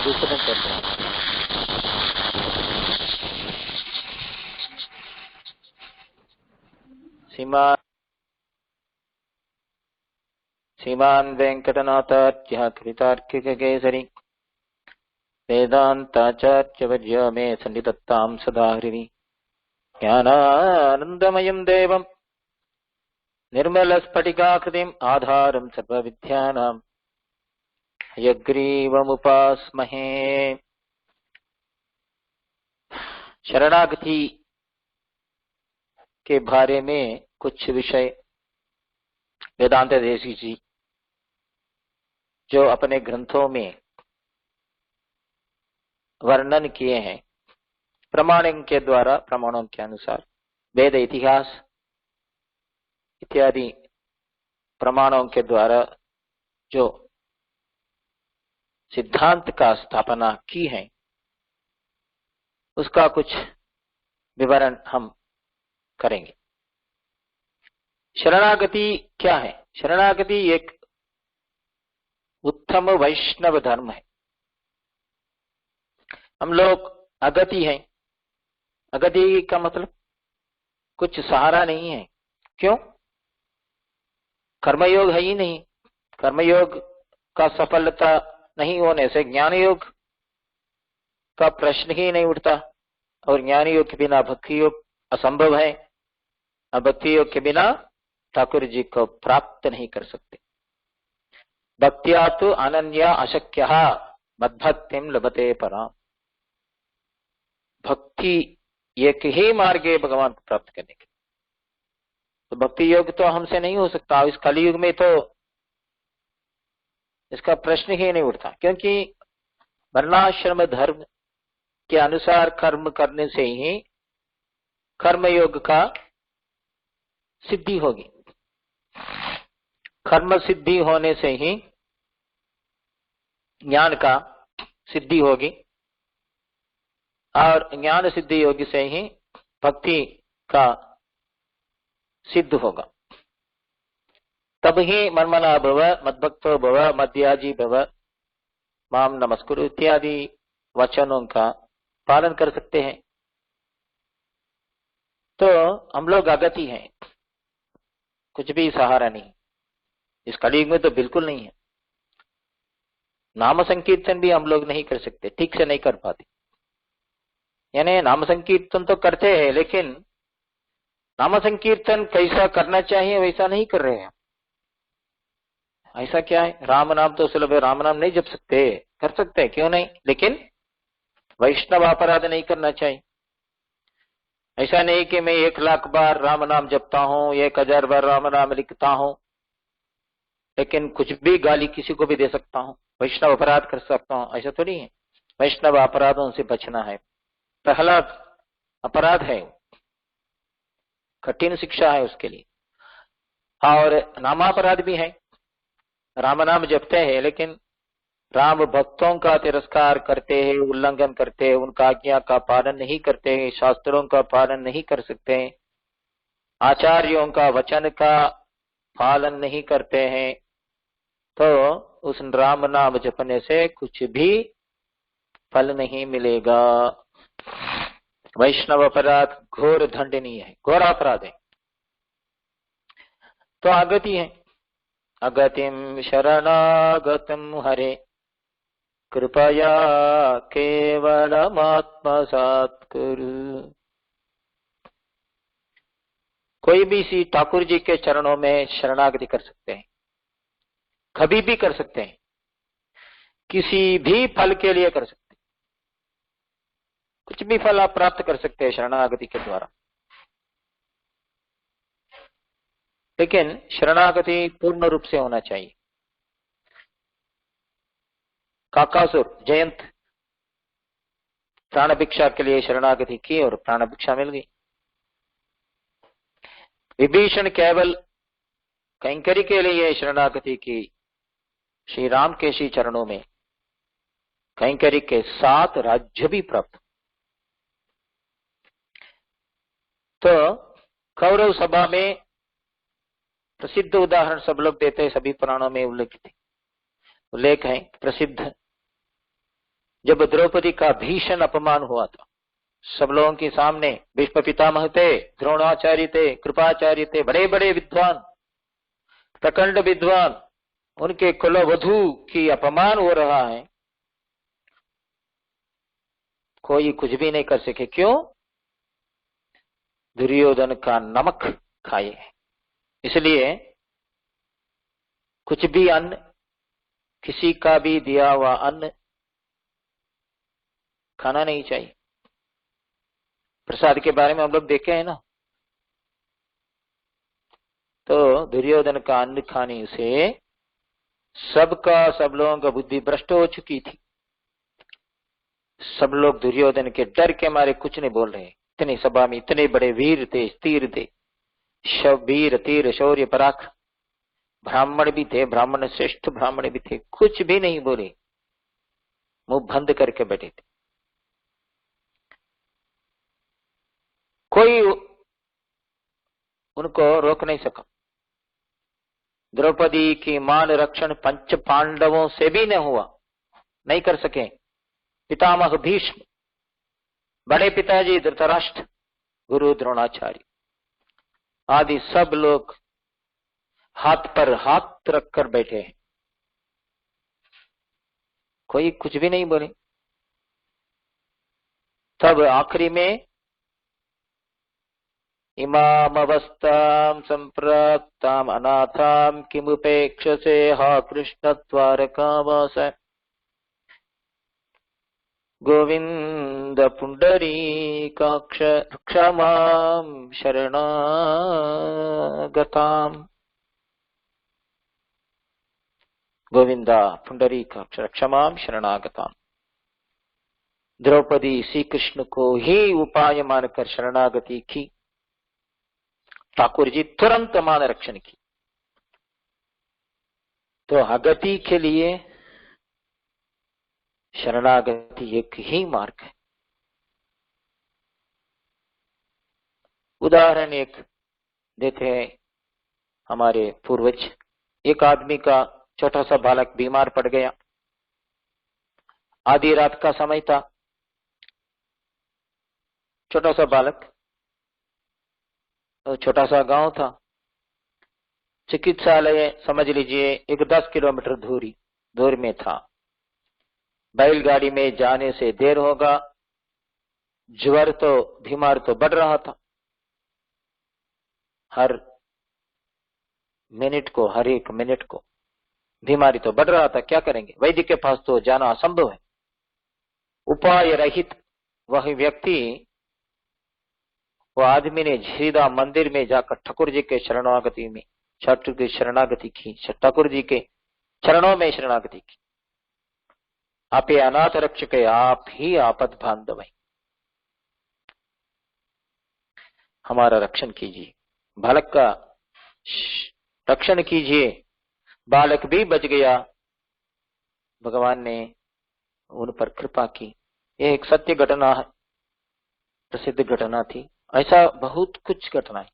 दूसरे करते हैं। श्रीमान् वेंकटनाथार्यः कवितार्किककेसरी वेदान्ताचार्यवर्यो मे सन्निधत्तां सदा हृदि ज्ञानानन्दमयं देवं निर्मलस्फटिकाकृतिम् आधारं सर्वविद्यानां हयग्रीवमुपास्महे। शरणागति के बारे में कुछ विषय वेदांत देशी जी जो अपने ग्रंथों में वर्णन किए हैं, प्रमाणों के द्वारा, प्रमाणों के अनुसार वेद इतिहास इत्यादि प्रमाणों के द्वारा जो सिद्धांत का स्थापना की है, उसका कुछ विवरण हम करेंगे। शरणागति क्या है? शरणागति एक उत्तम वैष्णव धर्म है। हम लोग अगति हैं। अगति का मतलब कुछ सहारा नहीं है। क्यों? कर्मयोग है ही नहीं। कर्मयोग का सफलता नहीं होने से ज्ञान योग का प्रश्न ही नहीं उठता, और ज्ञान योग के बिना भक्ति योग असंभव है। और भक्ति योग के बिना ठाकुर जी को प्राप्त नहीं कर सकते। भक्त्या तो अनन्या अशक्य मद्भक्तिम लभते पराम। भक्ति एक ही मार्ग है भगवान को प्राप्त करने के। तो भक्ति योग तो हमसे नहीं हो सकता। इस कलयुग में तो इसका प्रश्न ही नहीं उठता, क्योंकि वर्णाश्रम धर्म के अनुसार कर्म करने से ही कर्मयोग का सिद्धि होगी। कर्म सिद्धि होने से ही ज्ञान का सिद्धि होगी, और ज्ञान सिद्धि योगी से ही भक्ति का सिद्ध होगा। तब ही मन्मना भव, मद्भक्तो भव, मध्याजी भव, माम नमस्कुरु इत्यादि वचनों का पालन कर सकते हैं। तो हम लोग अगति हैं, कुछ भी सहारा नहीं। इस कलयुग में तो बिल्कुल नहीं है। नाम संकीर्तन भी हम लोग नहीं कर सकते, ठीक से नहीं कर पाते। यानी नाम संकीर्तन तो करते हैं, लेकिन नाम संकीर्तन कैसा करना चाहिए वैसा नहीं कर रहे हैं। ऐसा क्या है? राम नाम तो सुलभ है, राम नाम नहीं जप सकते? कर सकते हैं, क्यों नहीं, लेकिन वैष्णव अपराध नहीं करना चाहिए। ऐसा नहीं कि मैं 1,00,000 बार राम नाम जपता हूं, 1,000 बार राम नाम लिखता हूं, लेकिन कुछ भी गाली किसी को भी दे सकता हूं, वैष्णव अपराध कर सकता हूं, ऐसा तो नहीं है। वैष्णव अपराधों से बचना है। पहला अपराध है, कठिन शिक्षा है उसके लिए। और नामापराध भी है। राम नाम जपते हैं, लेकिन राम भक्तों का तिरस्कार करते हैं, उल्लंघन करते हैं, उनका आज्ञा का पालन नहीं करते हैं, शास्त्रों का पालन नहीं कर सकते हैं, आचार्यों का वचन का पालन नहीं करते हैं, तो उस राम नाम जपने से कुछ भी फल नहीं मिलेगा। वैष्णव अपराध घोर दंडनीय है, घोर अपराध है। तो अगति है। अगतिम शरणागतम हरे कृपया केवलम आत्मसात् कुरु। कोई भी सी ठाकुर जी के चरणों में शरणागति कर सकते हैं, कभी भी कर सकते हैं, किसी भी फल के लिए कर सकते हैं। कुछ भी फल आप प्राप्त कर सकते हैं शरणागति के द्वारा। लेकिन शरणागति पूर्ण रूप से होना चाहिए। काकासुर जयंत प्राण भिक्षा के लिए शरणागति की और प्राण भिक्षा मिल गई। विभीषण केवल कैंकरी के लिए शरणागति की, श्री राम के श्री चरणों में कैंकरी के साथ राज्य भी प्राप्त। तो कौरव सभा में प्रसिद्ध उदाहरण सब लोग देते हैं, सभी पुराणों में उल्लेख है प्रसिद्ध। जब द्रौपदी का भीषण अपमान हुआ था, सब लोगों के सामने भीष्म पितामह थे, द्रोणाचार्य थे, कृपाचार्य थे, बड़े बड़े विद्वान, प्रखंड विद्वान, उनके कुलवधू की अपमान हो रहा है, कोई कुछ भी नहीं कर सके। क्यों? दुर्योधन का नमक खाए। इसलिए कुछ भी अन्न, किसी का भी दिया हुआ अन्न खाना नहीं चाहिए। प्रसाद के बारे में हम लोग देखे हैं ना, तो दुर्योधन का अन्न खाने से सब लोगों का बुद्धि भ्रष्ट हो चुकी थी। सब लोग दुर्योधन के डर के मारे कुछ नहीं बोल रहे। इतनी सभा में इतने बड़े वीर थे, तीर थे, वीर तीर शौर्य पराक्रम, ब्राह्मण भी थे, ब्राह्मण श्रेष्ठ ब्राह्मण भी थे, कुछ भी नहीं बोले, मुंह बंद करके बैठे थे। कोई उनको रोक नहीं सका। द्रौपदी की मान रक्षण पंच पांडवों से भी नहीं हुआ, नहीं कर सके। पितामह भीष्म, बड़े पिताजी धृतराष्ट्र, गुरु द्रोणाचार्य आदि सब लोग हाथ पर हाथ रखकर बैठे हैं, कोई कुछ भी नहीं बोले। तब आखिरी में इमाम अवस्थाम संप्राप्ताम अनाथाम किमुपेक्षसे हा कृष्ण द्वारकावास गोविंद पुंडरीकाक्ष क्षमां शरणागताम। गोविंदा पुंडरीकाक्ष क्षमां शरणागताम। द्रौपदी श्री कृष्ण को ही उपाय मानकर शरणागति की। ठाकुर जी तुरंत मान रक्षण की। तो अगति के लिए शरणागति एक ही मार्ग है। उदाहरण एक देते हैं हमारे पूर्वज। एक आदमी का छोटा सा बालक बीमार पड़ गया। आधी रात का समय था। छोटा सा बालक, छोटा सा गांव था। चिकित्सालय समझ लीजिए एक 10 किलोमीटर दूर में था। बैलगाड़ी में जाने से देर होगा। ज्वर तो, बीमार तो बढ़ रहा था। हर एक मिनट को बीमारी तो बढ़ रहा था। क्या करेंगे? वैद्य के पास तो जाना असंभव है। उपाय रहित वह व्यक्ति, वो आदमी ने सीधा मंदिर में जाकर ठाकुर जी के शरणागति की, ठाकुर जी के चरणों में शरणागति की। आप ये अनाथ रक्षक है, आप ही आपद बांधव है, हमारा रक्षण कीजिए, बालक का रक्षण कीजिए। बालक भी बच गया। भगवान ने उन पर कृपा की। यह एक सत्य घटना है, प्रसिद्ध घटना थी। ऐसा बहुत कुछ घटनाएं,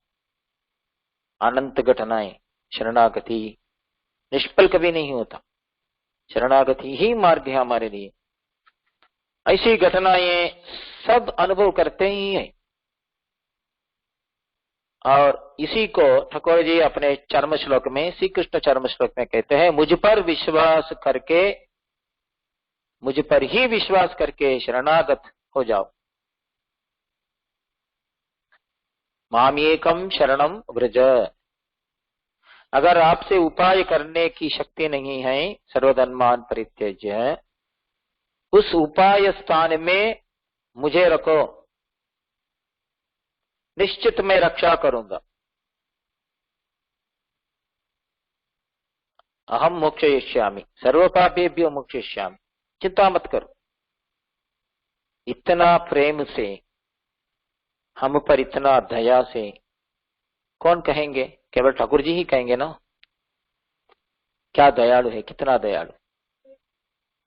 अनंत घटनाएं। शरणागति निष्फल कभी नहीं होता। शरणागति ही मार्ग है हमारे लिए। ऐसी घटनाएं सब अनुभव करते ही हैं। और इसी को ठाकुर जी अपने चर्म श्लोक में, श्री कृष्ण चर्म श्लोक में कहते हैं, मुझ पर ही विश्वास करके शरणागत हो जाओ। मामेकम शरणम व्रज। अगर आपसे उपाय करने की शक्ति नहीं है, सर्वधर्मान परित्यज्य, उस उपाय स्थान में मुझे रखो, निश्चित मैं रक्षा करूंगा। अहम मोक्षयिष्यामि सर्वपापेभ्यो मोक्षयिष्यामि, चिंता मत करो। इतना प्रेम से, हम पर इतना दया से कौन कहेंगे? केवल ठाकुर जी ही कहेंगे ना, क्या दयालु है, कितना दयालु।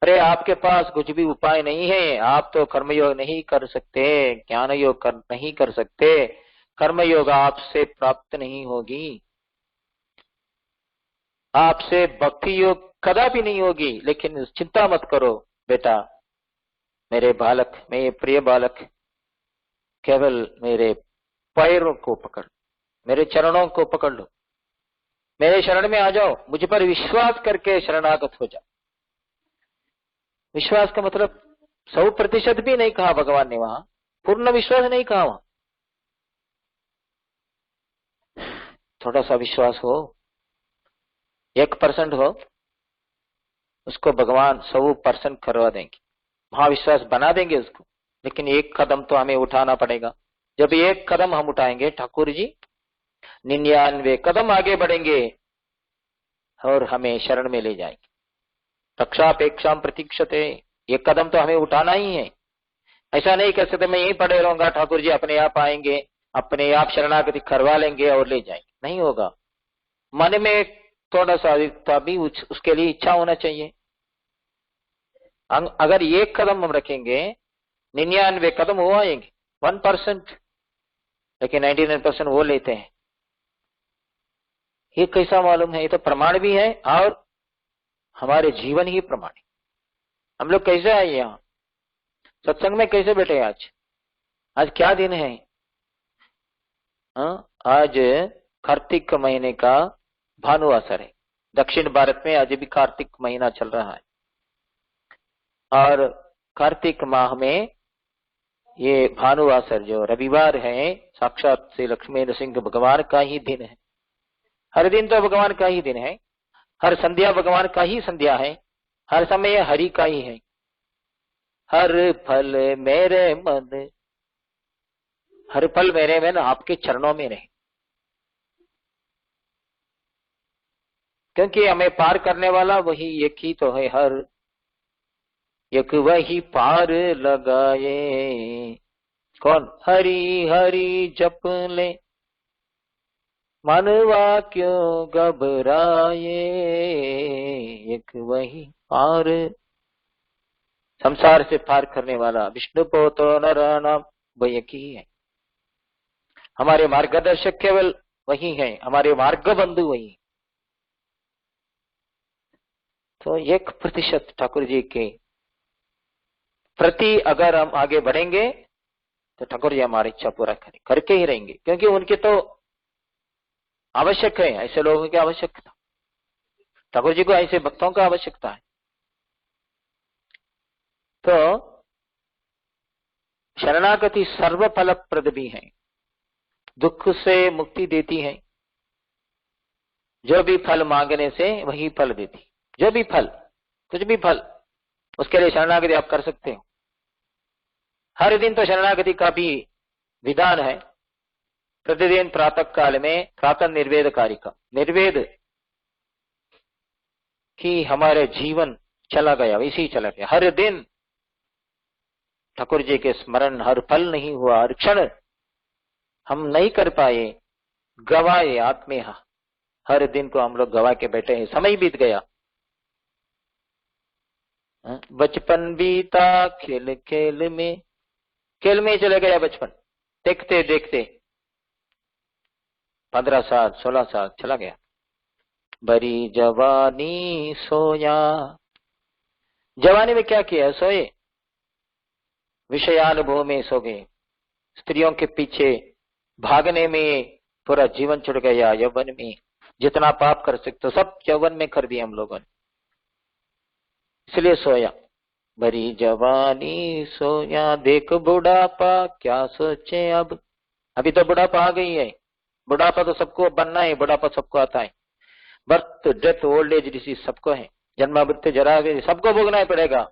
अरे आपके पास कुछ भी उपाय नहीं है, आप तो कर्मयोग नहीं कर सकते, ज्ञान योग नहीं कर सकते, कर्मयोग आपसे प्राप्त नहीं होगी, आपसे भक्ति योग कदापि नहीं होगी। लेकिन चिंता मत करो बेटा, मेरे बालक, मेरे प्रिय बालक, केवल मेरे पैरों को पकड़, मेरे चरणों को पकड़ लो, मेरे शरण में आ जाओ, मुझ पर विश्वास करके शरणागत हो जाओ। विश्वास का मतलब 100% भी नहीं कहा भगवान ने, वहां पूर्ण विश्वास नहीं कहा, वहां थोड़ा सा विश्वास हो, 1% हो, उसको भगवान 100% करवा देंगे, महाविश्वास बना देंगे उसको। लेकिन एक कदम तो हमें उठाना पड़ेगा। जब एक कदम हम उठाएंगे ठाकुर जी 99 कदम आगे बढ़ेंगे और हमें शरण में ले जाएंगे। रक्षापेक्षाम प्रतीक्षते, एक कदम तो हमें उठाना ही है। ऐसा नहीं कह सकते मैं यहीं पड़े रहूंगा, ठाकुर जी अपने आप आएंगे, अपने आप शरणागति करवा लेंगे और ले जाएंगे, नहीं होगा। मन में थोड़ा सा भी उसके लिए इच्छा होना चाहिए। अगर एक कदम हम रखेंगे 99 कदम वो आएंगे, 1%, लेकिन 99% वो लेते हैं। ये कैसा मालूम है? ये तो प्रमाण भी है और हमारे जीवन ही प्रमाण है। हम लोग कैसे आए यहाँ सत्संग में, कैसे बैठे आज क्या दिन है? आज कार्तिक महीने का भानुवासर है। दक्षिण भारत में आज भी कार्तिक महीना चल रहा है और कार्तिक माह में ये भानुवासर जो रविवार है, साक्षात श्री लक्ष्मी नृसिंह भगवान का ही दिन है। हर दिन तो भगवान का ही दिन है, हर संध्या भगवान का ही संध्या है, हर समय हरि का ही है। हर फल मेरे मन, हर पल मेरे मन आपके चरणों में रहे, क्योंकि हमें पार करने वाला वही एक ही तो है। हर एक वही पार लगाए, कौन? हरि हरि जप ले, मनवा क्यों घबराए, एक वही पार, संसार से पार करने वाला विष्णु पोतो नराणाम वही एक ही है। हमारे मार्गदर्शक केवल वही है, हमारे मार्ग बंधु वही। तो 1% ठाकुर जी के प्रति अगर हम आगे बढ़ेंगे तो ठाकुर जी हमारी इच्छा पूरा करके ही रहेंगे, क्योंकि उनके तो आवश्यक है, ऐसे लोगों की आवश्यकता, ठाकुर जी को ऐसे भक्तों का आवश्यकता है। तो शरणागति सर्व फलप्रद भी है, दुख से मुक्ति देती है। जो भी फल मांगने से वही फल देती, जो भी फल, कुछ भी फल, उसके लिए शरणागति आप कर सकते हो। हर दिन तो शरणागति का भी विधान है। प्रतिदिन प्रातः काल में प्रातः निर्वेद कारिका, निर्वेद कि हमारे जीवन चला गया वैसे ही चला गया। हर दिन ठाकुर जी के स्मरण हर पल नहीं हुआ, हर क्षण हम नहीं कर पाए, गवाए आत्मे, हर दिन को हम लोग गवा के बैठे हैं, समय बीत गया। बचपन बीता खेल खेल में, खेल में चले गया बचपन, देखते देखते 15 साल 16 साल चला गया। बड़ी जवानी सोया, जवानी में क्या किया? सोए, विषयानुभव में सो गए, स्त्रियों के पीछे भागने में पूरा जीवन छुड़ गया। यौवन में जितना पाप कर सकते सब यौवन में कर दिया हम लोगों ने, इसलिए सोया। भरी जवानी सोया, देख बुढ़ापा क्या सोचे अब। अभी तो बुढ़ापा आ गई है, बुढ़ापा तो सबको बनना है, बुढ़ापा सबको आता है। Birth death old age disease सबको है, जन्म मृत्यु जरा सबको भोगना पड़ेगा।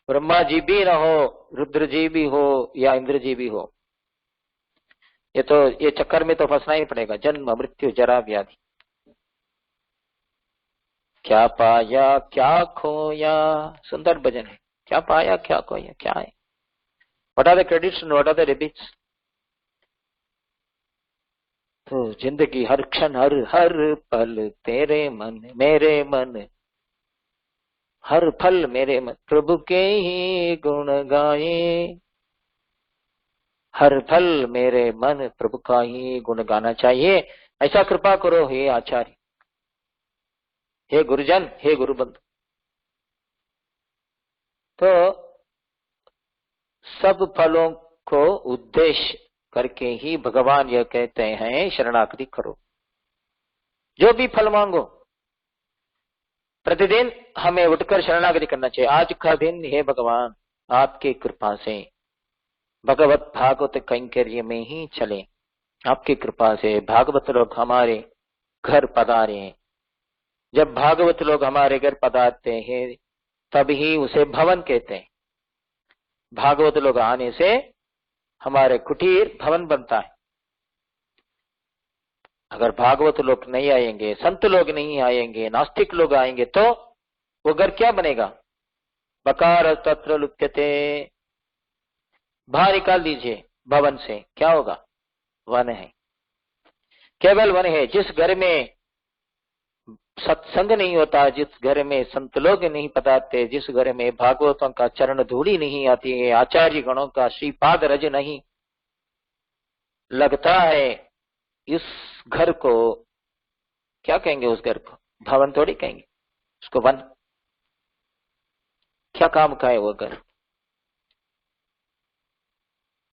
ब्रह्मा जी भी ना हो, रुद्र जी भी हो या इंद्र जी भी हो, ये चक्कर में तो फंसना ही पड़ेगा, जन्म मृत्यु जरा व्याधि। क्या पाया क्या खोया, सुंदर भजन है। क्या पाया क्या खोया, क्या है, what are the credits and what are the debits. तो जिंदगी हर क्षण हर हर पल तेरे मन मेरे मन, हर फल मेरे मन प्रभु के ही गुण गाए, हर फल मेरे मन प्रभु का ही गुण गाना चाहिए। ऐसा कृपा करो हे आचार्य, हे गुरुजन, हे गुरु बंधु। तो सब फलों को उद्देश्य करके ही भगवान यह कहते हैं शरणागति करो। जो भी फल मांगो, प्रतिदिन हमें उठकर शरणागति करना चाहिए। आज का दिन हे भगवान आपकी कृपा से भगवत भागवत कैंकर्य में ही चले। आपकी कृपा से भागवत लोग हमारे घर पधारे हैं। जब भागवत लोग हमारे घर पधारते हैं तभी उसे भवन कहते हैं। भागवत लोग आने से हमारे कुटीर भवन बनता है। अगर भागवत लोग नहीं आएंगे, संत लोग नहीं आएंगे, नास्तिक लोग आएंगे तो वो घर क्या बनेगा? बकार तत्र लुप्यते, बाहर निकाल दीजिए भवन से, क्या होगा? वन है, केवल वन है। जिस घर में सत्संग नहीं होता, जिस घर में संत लोग नहीं पधारते, जिस घर में भागवतों का चरण धूली नहीं आती है, आचार्य गणों का श्रीपाद रज नहीं लगता है, इस घर को क्या कहेंगे? उस घर को भवन थोड़ी कहेंगे, उसको वन। क्या काम का है वो घर?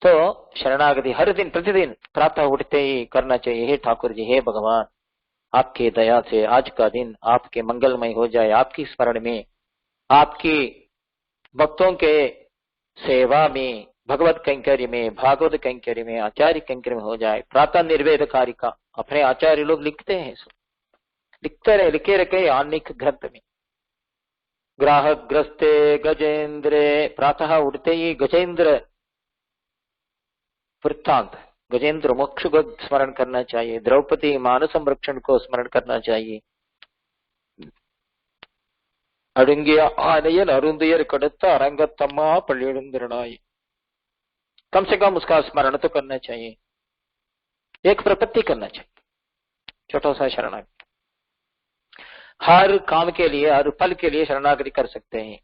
तो शरणागति हर दिन प्रतिदिन प्रातः उठते ही करना चाहिए। हे ठाकुर जी, हे भगवान, आपकी दया से आज का दिन आपके मंगलमय हो जाए, आपकी स्मरण में, आपकी भक्तों के सेवा में, भगवत कैंकर्य में, भागवत कैंकर्य में, आचार्य कैंकर्य में हो जाए। प्रातः निर्वेद कारिका अपने आचार्य लोग लिखते हैं, लिखते रहे, लिखे रखे आनिक ग्रंथ में। ग्राहक ग्रस्ते गजेंद्र, प्रातः उठते ही गजेंद्र वृत्तांत, गजेंद्र मोक्ष को स्मरण करना चाहिए, द्रौपदी मान संरक्षण को स्मरण करना चाहिए। अड़ुंगिया आनयन अरुंदयर कड़ता अरंगतम्मा पल्लियंद्रनाय, कम से कम उसका स्मरण तो करना चाहिए। एक प्रपत्ति करना चाहिए, छोटा सा शरणागति। हर काम के लिए, हर फल के लिए शरणागति कर सकते हैं।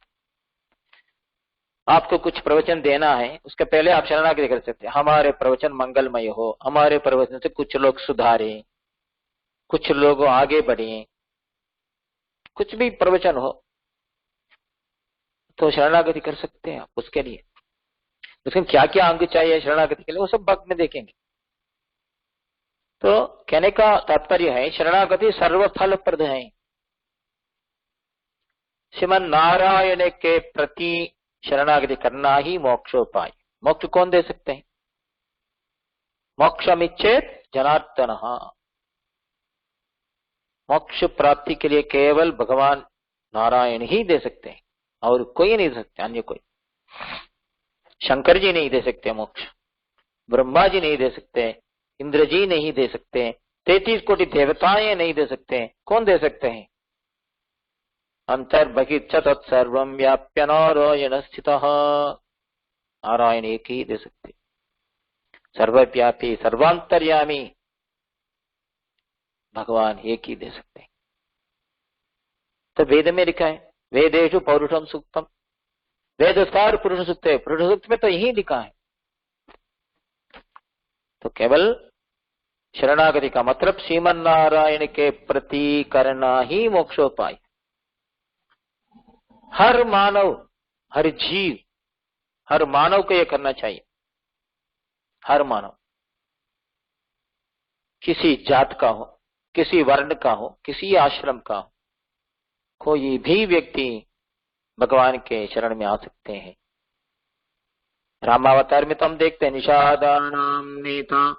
आपको कुछ प्रवचन देना है, उसके पहले आप शरणागति कर सकते हैं। हमारे प्रवचन मंगलमय हो, हमारे प्रवचन से कुछ लोग सुधारे, कुछ लोग आगे बढ़े, कुछ भी प्रवचन हो तो शरणागति कर सकते हैं आप उसके लिए। उसमें क्या क्या अंग चाहिए शरणागति के लिए, वो सब भक्त में देखेंगे। तो कहने का तात्पर्य है शरणागति सर्वफल प्रद है। श्रीमन नारायण के प्रति शरणागति करना ही मोक्षोपाय। मोक्ष कौन दे सकते हैं? मोक्षमिच्छेत जनार्दन, मोक्ष प्राप्ति के लिए केवल भगवान नारायण ही दे सकते हैं और कोई नहीं दे सकते, अन्य कोई। शंकर जी नहीं दे सकते मोक्ष, ब्रह्मा जी नहीं दे सकते, इंद्र जी नहीं दे सकते, 33 कोटि देवताएं नहीं दे सकते। कौन दे सकते हैं? अंतर्बहिर्च तत्सर्वं व्याप्य नारायण स्थितः, नारायण एक ही दे सकते। सर्वव्यापी सर्वांतर्यामी भगवान एक ही दे सकते हैं। तो वेद में लिखा है, वेदेषु पौरुषम सूक्तम, वेदसार पुरुष सूक्त है, पुरुष सूक्त में तो यही लिखा है। तो केवल शरणागति का मतलब श्रीमन नारायण के प्रति करना ही मोक्षोपाय। हर मानव, हर जीव, हर मानव को यह करना चाहिए। हर मानव, किसी जात का हो, किसी वर्ण का हो, किसी आश्रम का हो, कोई भी व्यक्ति भगवान के शरण में आ सकते हैं। रामावतार में तो हम देखते हैं निषादानाम नेता,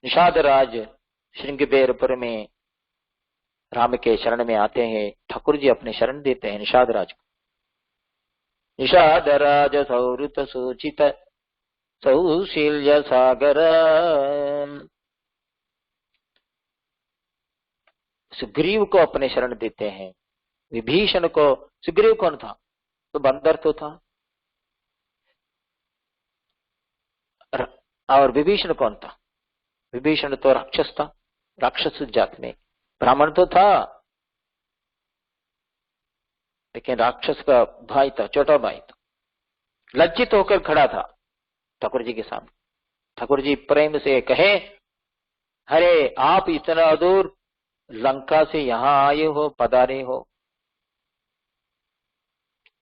निषाद राज श्रृंगबेरपुर में राम के शरण में आते हैं। ठाकुर जी अपने शरण देते हैं निषाद राज को। निषाद राज सौरुत सूचित सौशील्य सागर, सुग्रीव को अपने शरण देते हैं। विभीषण को, सुग्रीव कौन था? तो बंदर तो था। और विभीषण कौन था? विभीषण तो राक्षस था, राक्षस जात में। ब्राह्मण तो था लेकिन राक्षस का भाई था, छोटा भाई था। लज्जित होकर खड़ा था ठाकुर जी के सामने। ठाकुर जी प्रेम से कहे, अरे आप इतना दूर लंका से यहां आए हो, पधारे हो,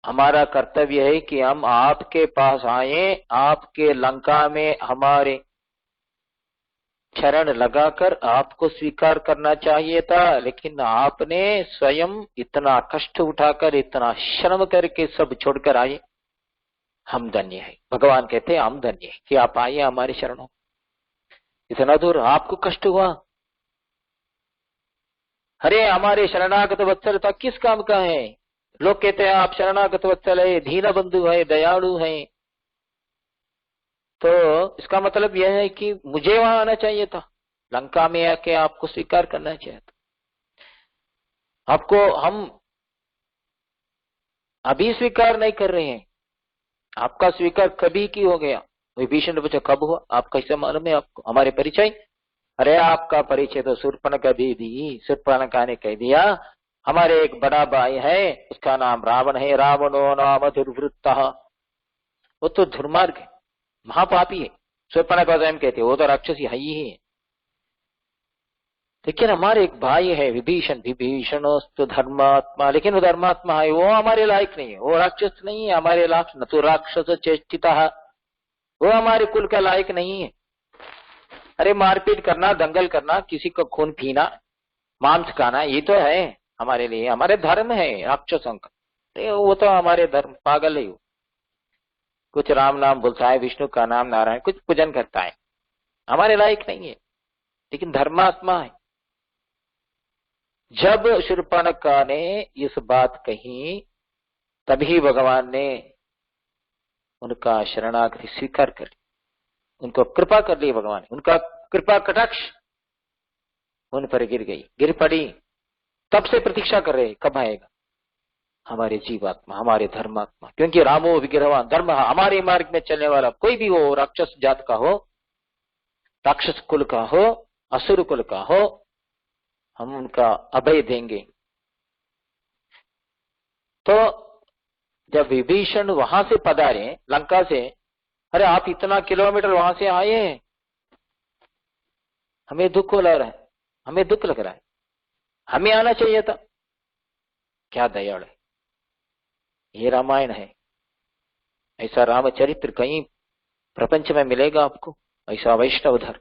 हमारा कर्तव्य है कि हम आपके पास आए, आपके लंका में हमारे चरण लगाकर आपको स्वीकार करना चाहिए था, लेकिन आपने स्वयं इतना कष्ट उठाकर, इतना श्रम करके सब छोड़कर आए। हम धन्य है। भगवान कहते हैं हम धन्य है कि आप आए हमारे शरणों। इतना दूर आपको कष्ट हुआ, अरे हमारे शरणागत वत्सलता किस काम का है? लोग कहते हैं आप शरणागत वत्सल है, दीन बंधु है, दयालु है, तो इसका मतलब यह है कि मुझे वहां आना चाहिए था, लंका में आके आपको स्वीकार करना चाहिए था। आपको हम अभी स्वीकार नहीं कर रहे हैं, आपका स्वीकार कभी की हो गया। विभीषण ने पूछा कब हुआ? आप कैसे मालूम है आपको हमारे परिचय? अरे आपका परिचय तो शूर्पणखा दे दी। शूर्पणखा ने कह दिया हमारे एक बड़ा भाई है, उसका नाम रावण है, रावणो नाम दुर्वृत्तः, वो तो दुर्मार्ग है, महापापी है। शूर्पणखा स्वयं कहते वो तो राक्षसी है ही है। लेकिन हमारे एक भाई है विभीषण, विभीषणोस्तु धर्मात्मा, लेकिन वो धर्मात्मा है, वो हमारे लायक नहीं है, वो राक्षस नहीं है हमारे लायक, न तो राक्षस चेष्टिता, वो हमारे कुल का लायक नहीं है। अरे मारपीट करना, दंगल करना, किसी को खून पीना, मांस खाना, ये तो है हमारे लिए, हमारे धर्म है राक्षसों का। वो तो हमारे धर्म, पागल है वो। कुछ राम नाम बोलता है, विष्णु का नाम, नारायण, कुछ पूजन करता है, हमारे लायक नहीं है, लेकिन धर्मात्मा है। जब शूर्पणखा ने इस बात कही तभी भगवान ने उनका शरणागति स्वीकार कर ली, उनको कृपा कर ली भगवान ने, उनका कृपा कटाक्ष उन पर गिर पड़ी। तब से प्रतीक्षा कर रहे कब आएगा हमारे जीवात्मा, हमारे धर्मात्मा, क्योंकि रामो विग्रहवान धर्म, हमारे मार्ग में चलने वाला कोई भी हो, राक्षस जात का हो, राक्षस कुल का हो, असुर कुल का हो, हम उनका अभय देंगे। तो जब विभीषण वहां से पधारे लंका से, अरे आप इतना किलोमीटर वहां से आए हैं, हमें दुख लग रहा है, हमें दुख लग रहा है, हमें आना चाहिए था। क्या दयाल है, ये रामायण है। ऐसा रामचरित्र कहीं प्रपंच में मिलेगा आपको? ऐसा वैष्णव धर्म,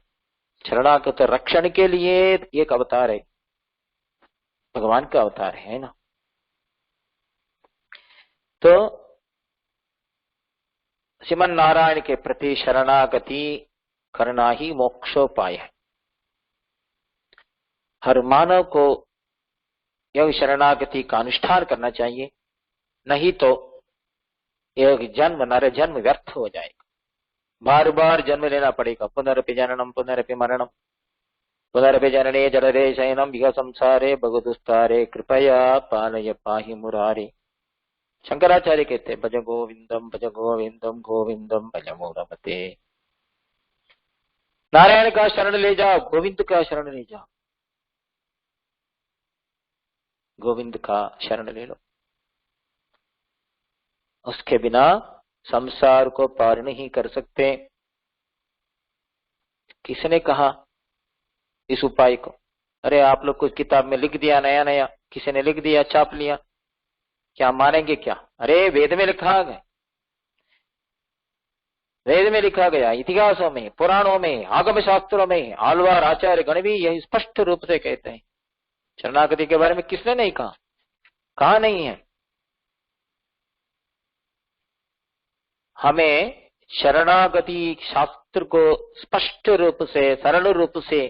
शरणागत रक्षण के लिए एक अवतार है, भगवान का अवतार है ना। तो श्रीमन नारायण के प्रति शरणागति करना ही मोक्षोपाय है। हर मानव को यह शरणागति का अनुष्ठान करना चाहिए, नहीं तो एक जन्म, नर जन्म व्यर्थ हो जाएगा, बार बार जन्म लेना पड़ेगा। पुनरपि जननम पुनरपि मरणम पुनरपि जनने जडरे शयनम इह संसारे भगवदुस्तारे कृपया पालय पाहि मुरारे। शंकराचार्य कहते भज गोविंदम गोविंदम भज मूढ़मते। नारायण का शरण ले जाओ, गोविंद का शरण ले जाओ, गोविंद का शरण ले लो। उसके बिना संसार को पार नहीं कर सकते। किसने कहा इस उपाय को? अरे आप लोग कुछ किताब में लिख दिया, नया नया किसी ने लिख दिया, छाप लिया, क्या मानेंगे क्या? अरे वेद में लिखा गया, वेद में लिखा गया, इतिहासों में, पुराणों में, आगम शास्त्रों में, आलवार आचार्य गण भी यही स्पष्ट रूप से कहते हैं। शरणागति के बारे में किसने नहीं कहा? कहा नहीं है। हमें शरणागति शास्त्र को स्पष्ट रूप से, सरल रूप से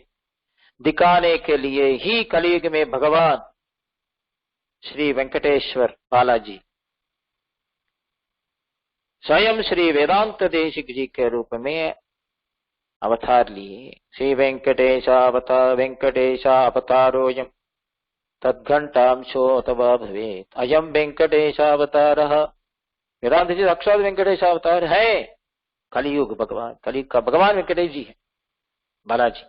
दिखाने के लिए ही कलयुग में भगवान श्री वेंकटेश्वर बालाजी स्वयं श्री वेदांत देशिक जी के रूप में अवतार लिए। श्री वेंकटेश अवतारोयम तद्घंटांशो अथवा भवेत अयम वेंकटेशावतार। वेदांत जी साक्षात वेंकटेशावतार है, कलियुग भगवान, कलियुग का भगवान वेंकटेश जी है, बालाजी।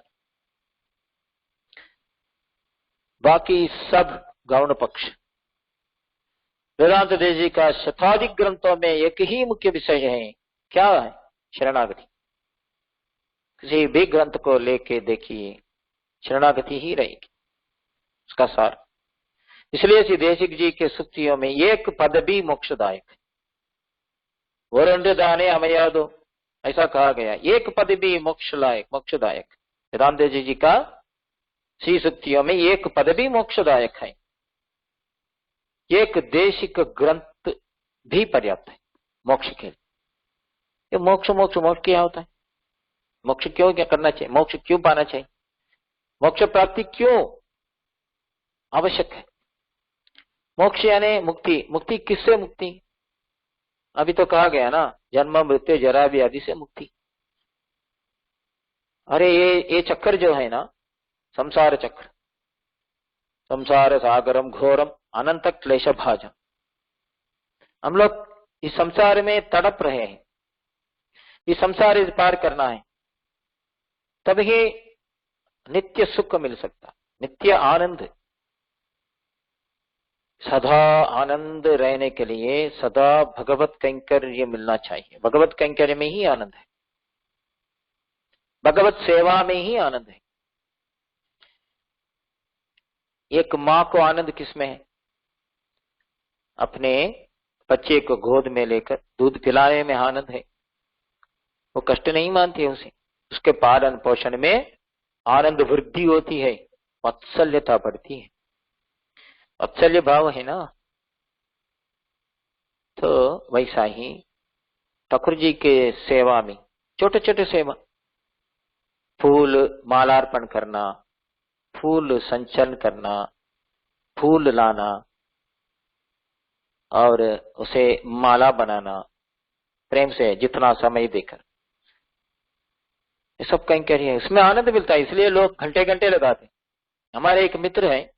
बाकी सब गौण पक्ष। वेदांत देव जी का शताधिक ग्रंथों में एक ही मुख्य विषय है, क्या है? शरणागति। किसी भी ग्रंथ को लेके देखिए, शरणागति ही रहेगी उसका सार। इसलिए श्री देशिक जी के सुक्तियों में एक पद भी मोक्षदायक है। वरुण दाने अमया दो, ऐसा कहा गया, एक पद भी मोक्षदायक। वेदांत देव जी का श्री सुक्तियों में एक पद भी मोक्षदायक है। एक देशिक ग्रंथ भी पर्याप्त है मोक्ष के लिए। ये मोक्ष मोक्ष मोक्ष क्या होता है? मोक्ष क्यों क्या करना चाहिए? मोक्ष क्यों पाना चाहिए? मोक्ष प्राप्ति क्यों आवश्यक है? मोक्ष यानी मुक्ति। मुक्ति किससे मुक्ति? अभी तो कहा गया ना, जन्म मृत्यु जरा व्याधि से मुक्ति। अरे ये चक्कर जो है ना, संसार चक्र, संसार सागरम घोरम अनंत क्लेश भाजम, हम लोग इस संसार में तड़प रहे हैं। इस संसार इस पार करना है, तब ही नित्य सुख मिल सकता, नित्य आनंद। सदा आनंद रहने के लिए सदा भगवत कैंकर्य मिलना चाहिए। भगवत कैंकर्य में ही आनंद है, भगवत सेवा में ही आनंद है। एक माँ को आनंद किसमें है? अपने बच्चे को गोद में लेकर दूध पिलाने में आनंद है। वो कष्ट नहीं मानती है उसे, उसके पालन पोषण में आनंद वृद्धि होती है, वात्सल्यता बढ़ती है, वात्सल्य भाव है ना। तो वैसा ही ठाकुर जी के सेवा में छोटे छोटे सेवा, फूल मालार्पण करना, फूल संचलन करना, फूल लाना और उसे माला बनाना प्रेम से, जितना समय देकर, ये सब कहीं कह रही है, इसमें आनंद मिलता है। इसलिए लोग घंटे घंटे लगाते हैं। हमारे एक मित्र है,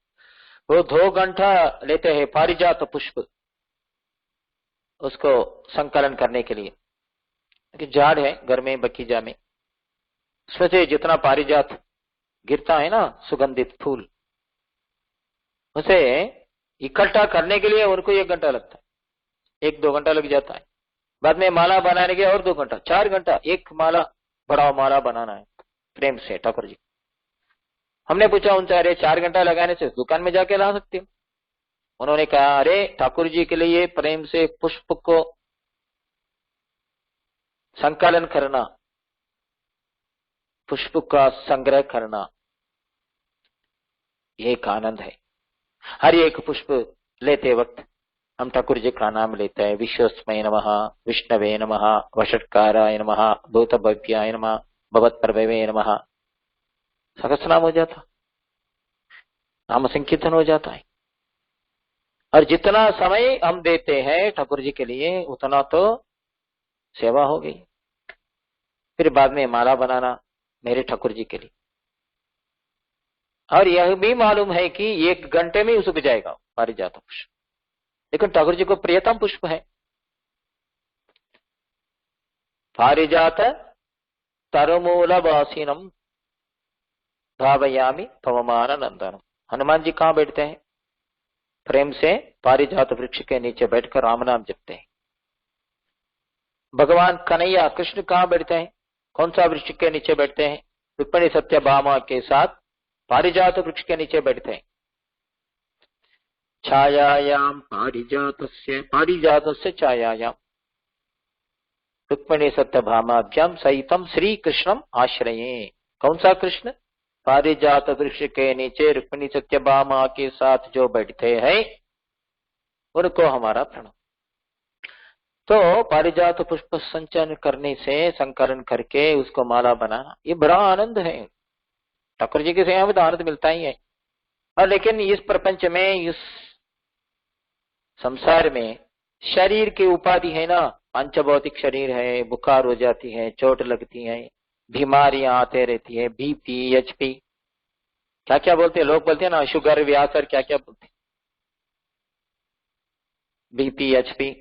वो 2 घंटा लेते हैं पारिजात पुष्प उसको संकलन करने के लिए। झाड़ है घर में बगीचा में, उसमें से जितना पारिजात गिरता है ना, सुगंधित फूल, उसे इकट्ठा करने के लिए उनको 1 घंटा लगता है, 1-2 घंटा लग जाता है। बाद में माला बनाने के और 2 घंटा, 4 घंटा एक माला, बड़ा माला बनाना है प्रेम से ठाकुर जी। हमने पूछा उनसे, अरे 4 घंटा लगाने से दुकान में जाके ला सकते हो? उन्होंने कहा, अरे ठाकुर जी के लिए प्रेम से पुष्प को संकलन करना, पुष्प का संग्रह करना, एक आनंद है। हर एक पुष्प लेते वक्त हम ठाकुर जी का नाम लेते हैं। विश्वस्मय नमः, विष्णवे नमः, वषट्काराय नमः, भूतभव्याय नमः, भवत्प्रभवे नमः, सहस्रनाम हो जाता, नाम संकीर्तन हो जाता है। और जितना समय हम देते हैं ठाकुर जी के लिए, उतना तो सेवा हो गई। फिर बाद में माला बनाना मेरे ठाकुर जी के लिए, और यह भी मालूम है कि 1 घंटे में सूख जाएगा पारिजात पुष्प, लेकिन ठाकुर जी को प्रियतम पुष्प है पारिजात तरमूल वासिनम भावयामी पवमान नंदनम। हनुमान जी कहाँ बैठते हैं? प्रेम से पारिजात वृक्ष के नीचे बैठकर राम नाम जपते हैं। भगवान कन्हैया कृष्ण कहाँ बैठते हैं? कौन सा वृक्ष के नीचे बैठते हैं? रुक्मिणी सत्यभामा के साथ पारिजात वृक्ष के नीचे बैठते हैं। छायायाम पारिजातस्य छायायाम रुक्मिणी सत्यभामाभ्याम सहितम श्री कृष्णम आश्रये। कौन सा कृष्ण? पारिजात वृक्ष के नीचे रुक्मिणी सत्यभामा के साथ जो बैठते हैं, उनको हमारा प्रणाम। तो पारिजात पुष्प संचयन करने से, संकलन करके उसको माला बनाना, ये बड़ा आनंद है। ठाकुर जी की सेवा में तो आनंद मिलता ही है। और लेकिन इस प्रपंच में, इस संसार में शरीर की उपाधि है ना, पंचभौतिक शरीर है, बुखार हो जाती है, चोट लगती है, बीमारियां आते रहती है, बीपी, एचपी, क्या क्या बोलते हैं लोग, बोलते हैं ना शुगर, व्यासर, क्या क्या बोलते हैं, बीपी, एचपी,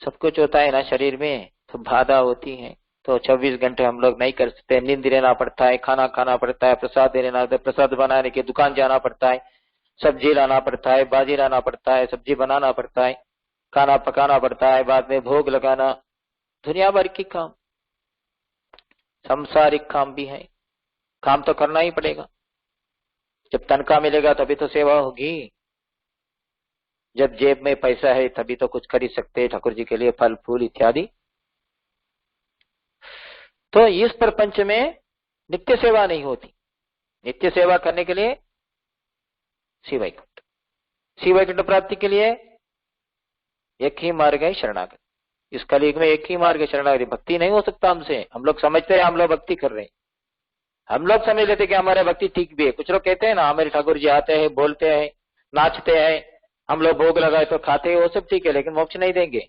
सब कुछ होता है ना शरीर में, तो बाधा होती है। तो 24 घंटे हम लोग नहीं कर सकते, नींद लेना पड़ता है, खाना खाना पड़ता है, प्रसाद लेना पड़ता है, प्रसाद बनाने की दुकान जाना पड़ता है, सब्जी लाना पड़ता है, बाजी लाना पड़ता है, सब्जी बनाना पड़ता है, खाना पकाना पड़ता है, बाद में भोग लगाना, दुनिया भर की काम, सांसारिक काम भी है। काम तो करना ही पड़ेगा। जब तनख्वाह मिलेगा तभी तो सेवा होगी, जब जेब में पैसा है तभी तो कुछ खरीद सकते हैं ठाकुर जी के लिए फल फूल इत्यादि। तो इस प्रपंच में नित्य सेवा नहीं होती। नित्य सेवा करने के लिए शिव वैकुंठ प्राप्ति के लिए एक ही मार्ग है, शरणागति। इस कलयुग में एक ही मार्ग है, शरणागति। भक्ति नहीं हो सकता हमसे। हम लोग समझते हैं हम लोग भक्ति कर रहे हैं, हम लोग समझ लेते कि हमारा भक्ति ठीक भी है। कुछ लोग कहते हैं ना हमारे ठाकुर जी आते हैं, बोलते हैं, नाचते हैं, हम लोग भोग लगाए तो खाते हैं, वो सब ठीक है, लेकिन मोक्ष नहीं देंगे।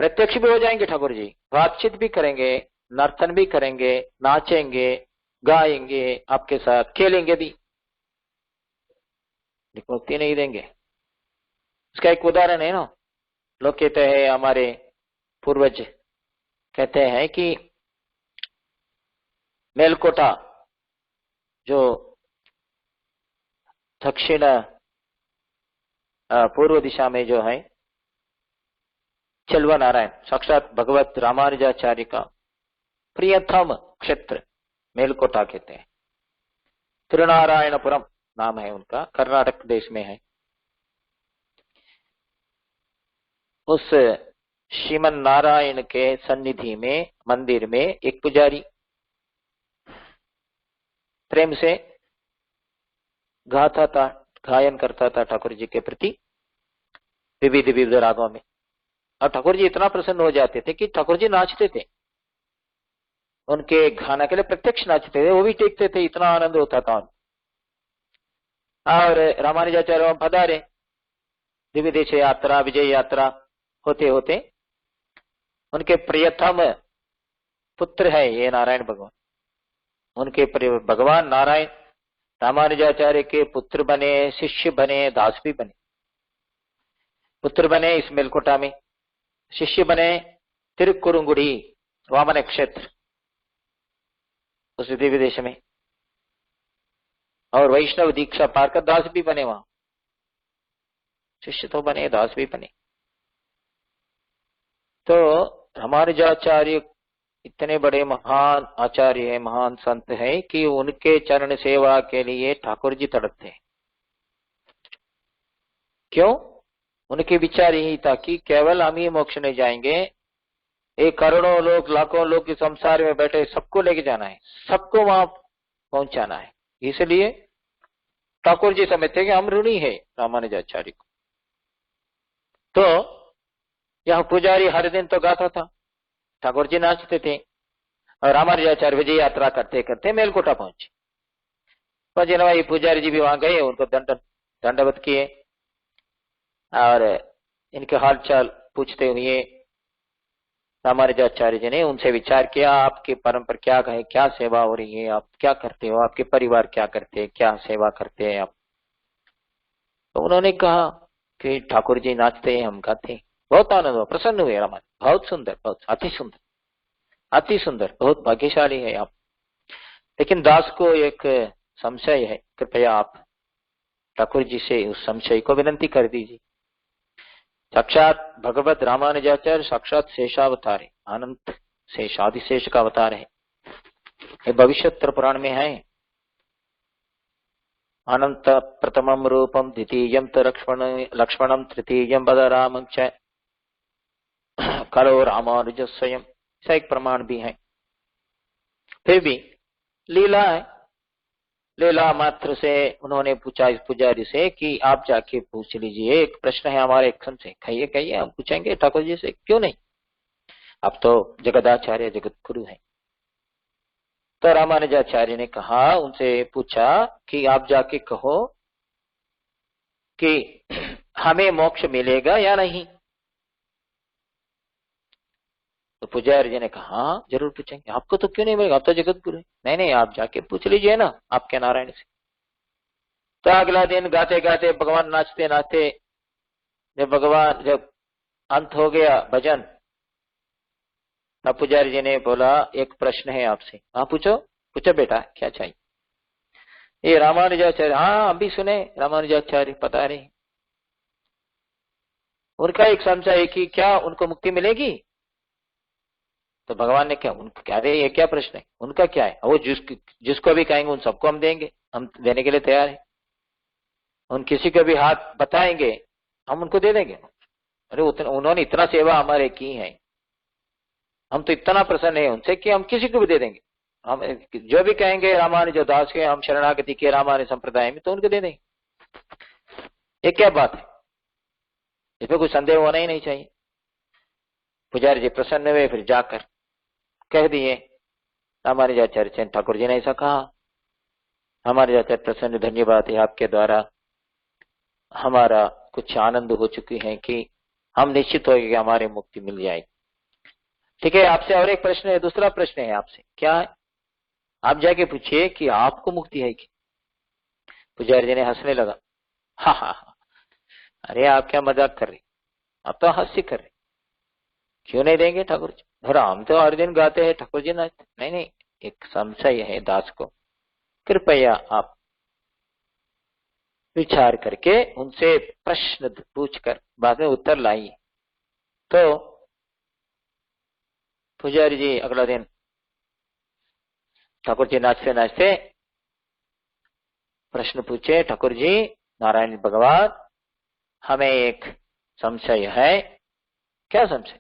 प्रत्यक्ष भी हो जाएंगे ठाकुर जी, बातचीत भी करेंगे, नर्तन भी करेंगे, नाचेंगे, गाएंगे, आपके साथ खेलेंगे भी, लेकिन मुक्ति नहीं देंगे। इसका एक उदाहरण है ना, लोग कहते हैं, हमारे पूर्वज कहते हैं कि मेलकोटा जो दक्षिण पूर्व दिशा में जो है, चलवा नारायण साक्षात भगवत रामानुजाचार्य का प्रियतम क्षेत्र मेलकोटा कहते हैं। तिरुनारायणपुरम नाम है उनका, कर्नाटक देश में है। उस श्रीमन नारायण के सन्निधि में, मंदिर में एक पुजारी प्रेम से गाता था, गायन करता था ठाकुर जी के प्रति विविध विविध रागों में। और ठाकुर जी इतना प्रसन्न हो जाते थे कि ठाकुर जी नाचते थे, उनके गाना के लिए प्रत्यक्ष नाचते थे, वो भी टेकते थे, इतना आनंद होता था। और रामानुजाचार्य पधारे, दिव्य देश यात्रा, विजय यात्रा होते होते उनके प्रियतम पुत्र है ये नारायण भगवान, उनके भगवान नारायण रामानुजाचार्य के पुत्र बने, शिष्य बने, दास भी बने। पुत्र बने इस मेलकोटा में, शिष्य बने तिरुकुरुंगुड़ी वामन क्षेत्र उस दिव्य देश में, और वैष्णव दीक्षा पाकर दास भी बने वहां। शिष्य तो बने, दास भी बने। तो रामानुजाचार्य इतने बड़े महान आचार्य है, महान संत है कि उनके चरण सेवा के लिए ठाकुर जी तड़पते हैं। क्यों? उनके विचार यही था कि केवल हम ही मोक्ष नहीं जाएंगे, एक करोड़ों लोग, लाखों लोग इस संसार में बैठे, सबको लेके जाना है, सबको वहां पहुंचाना है। इसलिए ठाकुर जी समझते कि हम ऋणी है रामानुजाचार्य को। तो यह पुजारी हर दिन तो गाता था, ठाकुर जी नाचते थे, और रामानुजाचार्य विजय यात्रा करते करते मेलकोटा पहुंचे। भजनवाई पुजारी जी भी वहां गए, उनको दंडवत किए और इनके हालचाल पूछते हुए रामानुजाचार्य जी ने उनसे विचार किया, आपके परम पर क्या कहे, क्या सेवा हो रही है, आप क्या करते हो, आपके परिवार क्या करते हैं, क्या सेवा करते हैं आप? तो उन्होंने कहा कि ठाकुर जी नाचते हैं, हम गाते हैं। बहुत आनंद हुआ, प्रसन्न हुए रामान, बहुत सुंदर, बहुत अति सुंदर, अति सुंदर, बहुत भाग्यशाली है आप। लेकिन दास को एक संशय है, कृपया आप ठाकुर जी से उस संशय को विनंती कर दीजिए। साक्षात भगवत रामानुजाचार्य साक्षात शेषावतार है, अनंत शेष, आदिशेष का अवतार है। ये भविष्योत्तर पुराण में है। अनंत प्रथमम रूपम, द्वितीयम तो लक्ष्मणम, तृतीयम बलरामं च कलो रामानुज स्वयं, ऐसा एक प्रमाण भी है। फिर भी लीला है, लीला मात्र से उन्होंने पूछा इस पुजारी से कि आप जाके पूछ लीजिए, एक प्रश्न है हमारे एक से। कहिए कहिए, हम पूछेंगे ठाकुर जी से, क्यों नहीं, अब तो जगदाचार्य जगत गुरु है। तो रामानुजाचार्य ने कहा, उनसे पूछा कि आप जाके कहो कि हमें मोक्ष मिलेगा या नहीं। तो पुजारी जी ने कहा हाँ जरूर पूछेंगे, आपको तो क्यों नहीं मिलेगा, आप तो जगत गुरु है। नहीं नहीं, आप जाके पूछ लीजिए ना आपके नारायण से। तो अगला दिन गाते गाते भगवान नाचते नाचते जब अंत हो गया भजन, तब पुजारी जी ने बोला एक प्रश्न है आपसे। हाँ पूछो पूछो बेटा क्या चाहिए। ये रामानुजाचार्य, हाँ हम भी सुने रामानुजाचार्य पता नहीं, उनका एक संशय है कि क्या उनको मुक्ति मिलेगी। तो भगवान ने क्या उनको क्या दे, ये क्या प्रश्न है, उनका क्या है, वो जिसको भी कहेंगे उन सबको हम देंगे, हम देने के लिए तैयार है। उन किसी को भी हाथ बताएंगे हम उनको दे देंगे। अरे उन्होंने इतना सेवा हमारे की है, हम तो इतना प्रसन्न है उनसे कि हम किसी को भी दे देंगे। हम जो भी कहेंगे रामानुज दास के हम शरणागति के रामानुज संप्रदाय में, तो उनको दे देंगे। ये क्या बात है, इसमें कोई संदेह होना ही नहीं चाहिए। पुजारी जी प्रसन्न हुए, फिर जाकर कह दिए रामानुजाचार्य ठाकुर जी ने ऐसा कहा। रामानुजाचार्य प्रसन्न, धन्यवाद है आपके द्वारा हमारा कुछ आनंद हो चुकी है कि हम निश्चित हो कि हमारे मुक्ति मिल जाएगी। ठीक है, आपसे और एक प्रश्न है, दूसरा प्रश्न है आपसे, क्या है, आप जाके पूछिए कि आपको मुक्ति है कि। पुजारी जी ने हंसने लगा, हा हा हा, अरे आप क्या मजाक कर रहे, आप तो हंसी कर रहे, क्यों नहीं देंगे ठाकुर जी, अरे हम तो हर दिन गाते हैं ठाकुर जी नाचते। नहीं नहीं, एक संशय है दास को, कृपया आप विचार करके उनसे प्रश्न पूछकर बाद में उत्तर लाइए। तो पुजारी जी अगला दिन ठाकुर जी नाचते नाचते प्रश्न पूछे, ठाकुर जी नारायण भगवान हमें एक संशय है। क्या संशय,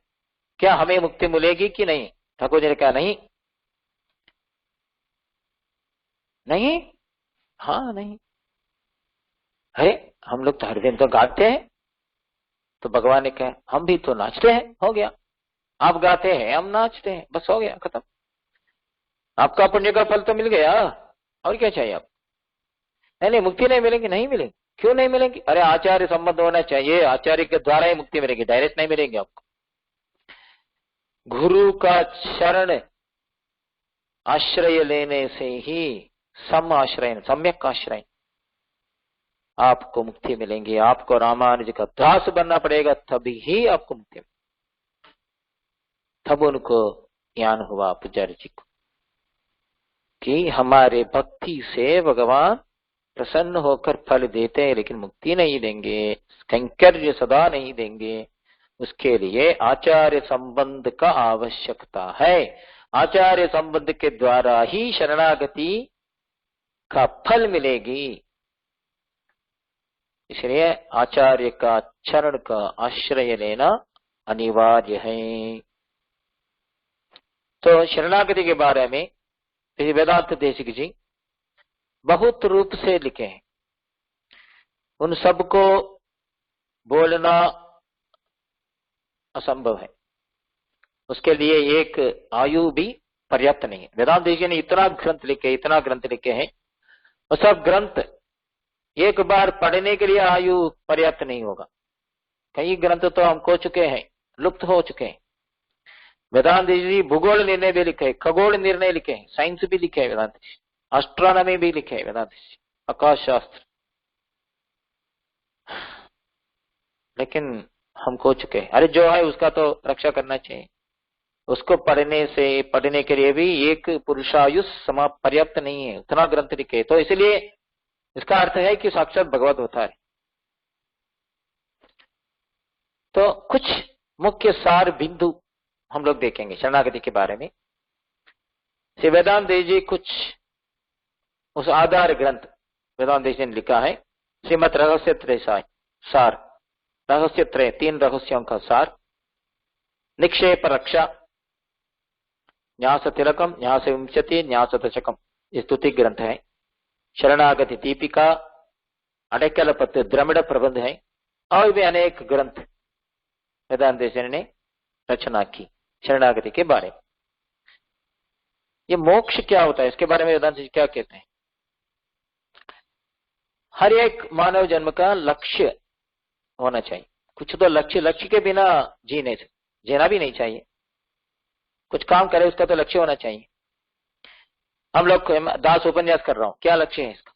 क्या हमें मुक्ति मिलेगी कि नहीं। ठाकुर जी ने कहा नहीं। नहीं, हाँ नहीं, अरे हम लोग तो हर दिन तो गाते हैं। तो भगवान ने कहा हम भी तो नाचते हैं, हो गया, आप गाते हैं हम नाचते हैं, बस हो गया खत्म, आपका पुण्य का फल तो मिल गया, और क्या चाहिए आप। नहीं नहीं, मुक्ति नहीं मिलेगी, नहीं मिलेगी, क्यों नहीं मिलेगी, अरे आचार्य संबंध होना चाहिए, आचार्य के द्वारा ही मुक्ति मिलेगी, डायरेक्ट नहीं मिलेगी आपको। गुरु का शरण आश्रय लेने से ही सम आश्रय सम्यक आश्रय आपको मुक्ति मिलेंगी। आपको रामानुज का दास बनना पड़ेगा, तभी ही आपको मुक्ति मिलेगी। तब उनको ज्ञान हुआ पुजारी जी को कि हमारे भक्ति से भगवान प्रसन्न होकर फल देते हैं, लेकिन मुक्ति नहीं देंगे, कैंकर्य सदा नहीं देंगे, उसके लिए आचार्य संबंध का आवश्यकता है। आचार्य संबंध के द्वारा ही शरणागति का फल मिलेगी, इसलिए आचार्य का चरण का आश्रय लेना अनिवार्य है। तो शरणागति के बारे में वेदांत देशिक जी बहुत रूप से लिखे हैं, उन सबको बोलना असंभव है, उसके लिए एक आयु भी पर्याप्त नहीं है। वेदांत देशिक जी ने इतना ग्रंथ लिखे हैं, और सब ग्रंथ एक बार पढ़ने के लिए आयु पर्याप्त नहीं होगा। कई ग्रंथ तो हम खो चुके हैं, लुप्त हो चुके हैं। वेदांत जी भूगोल निर्णय भी लिखे, खगोल निर्णय लिखे, साइंस भी लिखे है वेदांत जी, एस्ट्रोनॉमी भी लिखे है वेदांत जी, आकाश शास्त्र, लेकिन हम खो चुके हैं। अरे जो है उसका तो रक्षा करना चाहिए, उसको पढ़ने के लिए भी एक पुरुषायुष समाप्त पर्याप्त नहीं है, उतना ग्रंथ लिखे। तो इसलिए इसका अर्थ है कि साक्षात भगवत होता है। तो कुछ मुख्य सार बिंदु हम लोग देखेंगे शरणागति के बारे में। श्री वेदांत देव जी कुछ उस आधार ग्रंथ वेदांत देव जी ने लिखा है, श्रीमद रहस्य त्रय सार, रहस्य त्रय, 3 रहस्यों का सार, निक्षेप रक्षा, न्यास तिलकम, न्यास विंशति, न्यास दशकम, ये स्तुति ग्रंथ है। शरणागति दीपिका, अड़ैकल पत्र द्रमिड़ प्रबंध है, और भी अनेक ग्रंथ वेदांत देव जी ने रचना की शरणागति के बारे में। ये मोक्ष क्या होता है, इसके बारे में वेदांत जी क्या कहते हैं। हर एक मानव जन्म का लक्ष्य होना चाहिए, कुछ तो लक्ष्य के बिना जीना भी नहीं चाहिए। कुछ काम करे उसका तो लक्ष्य होना चाहिए। हम लोग दास उपन्यास कर रहा हूं, क्या लक्ष्य है इसका?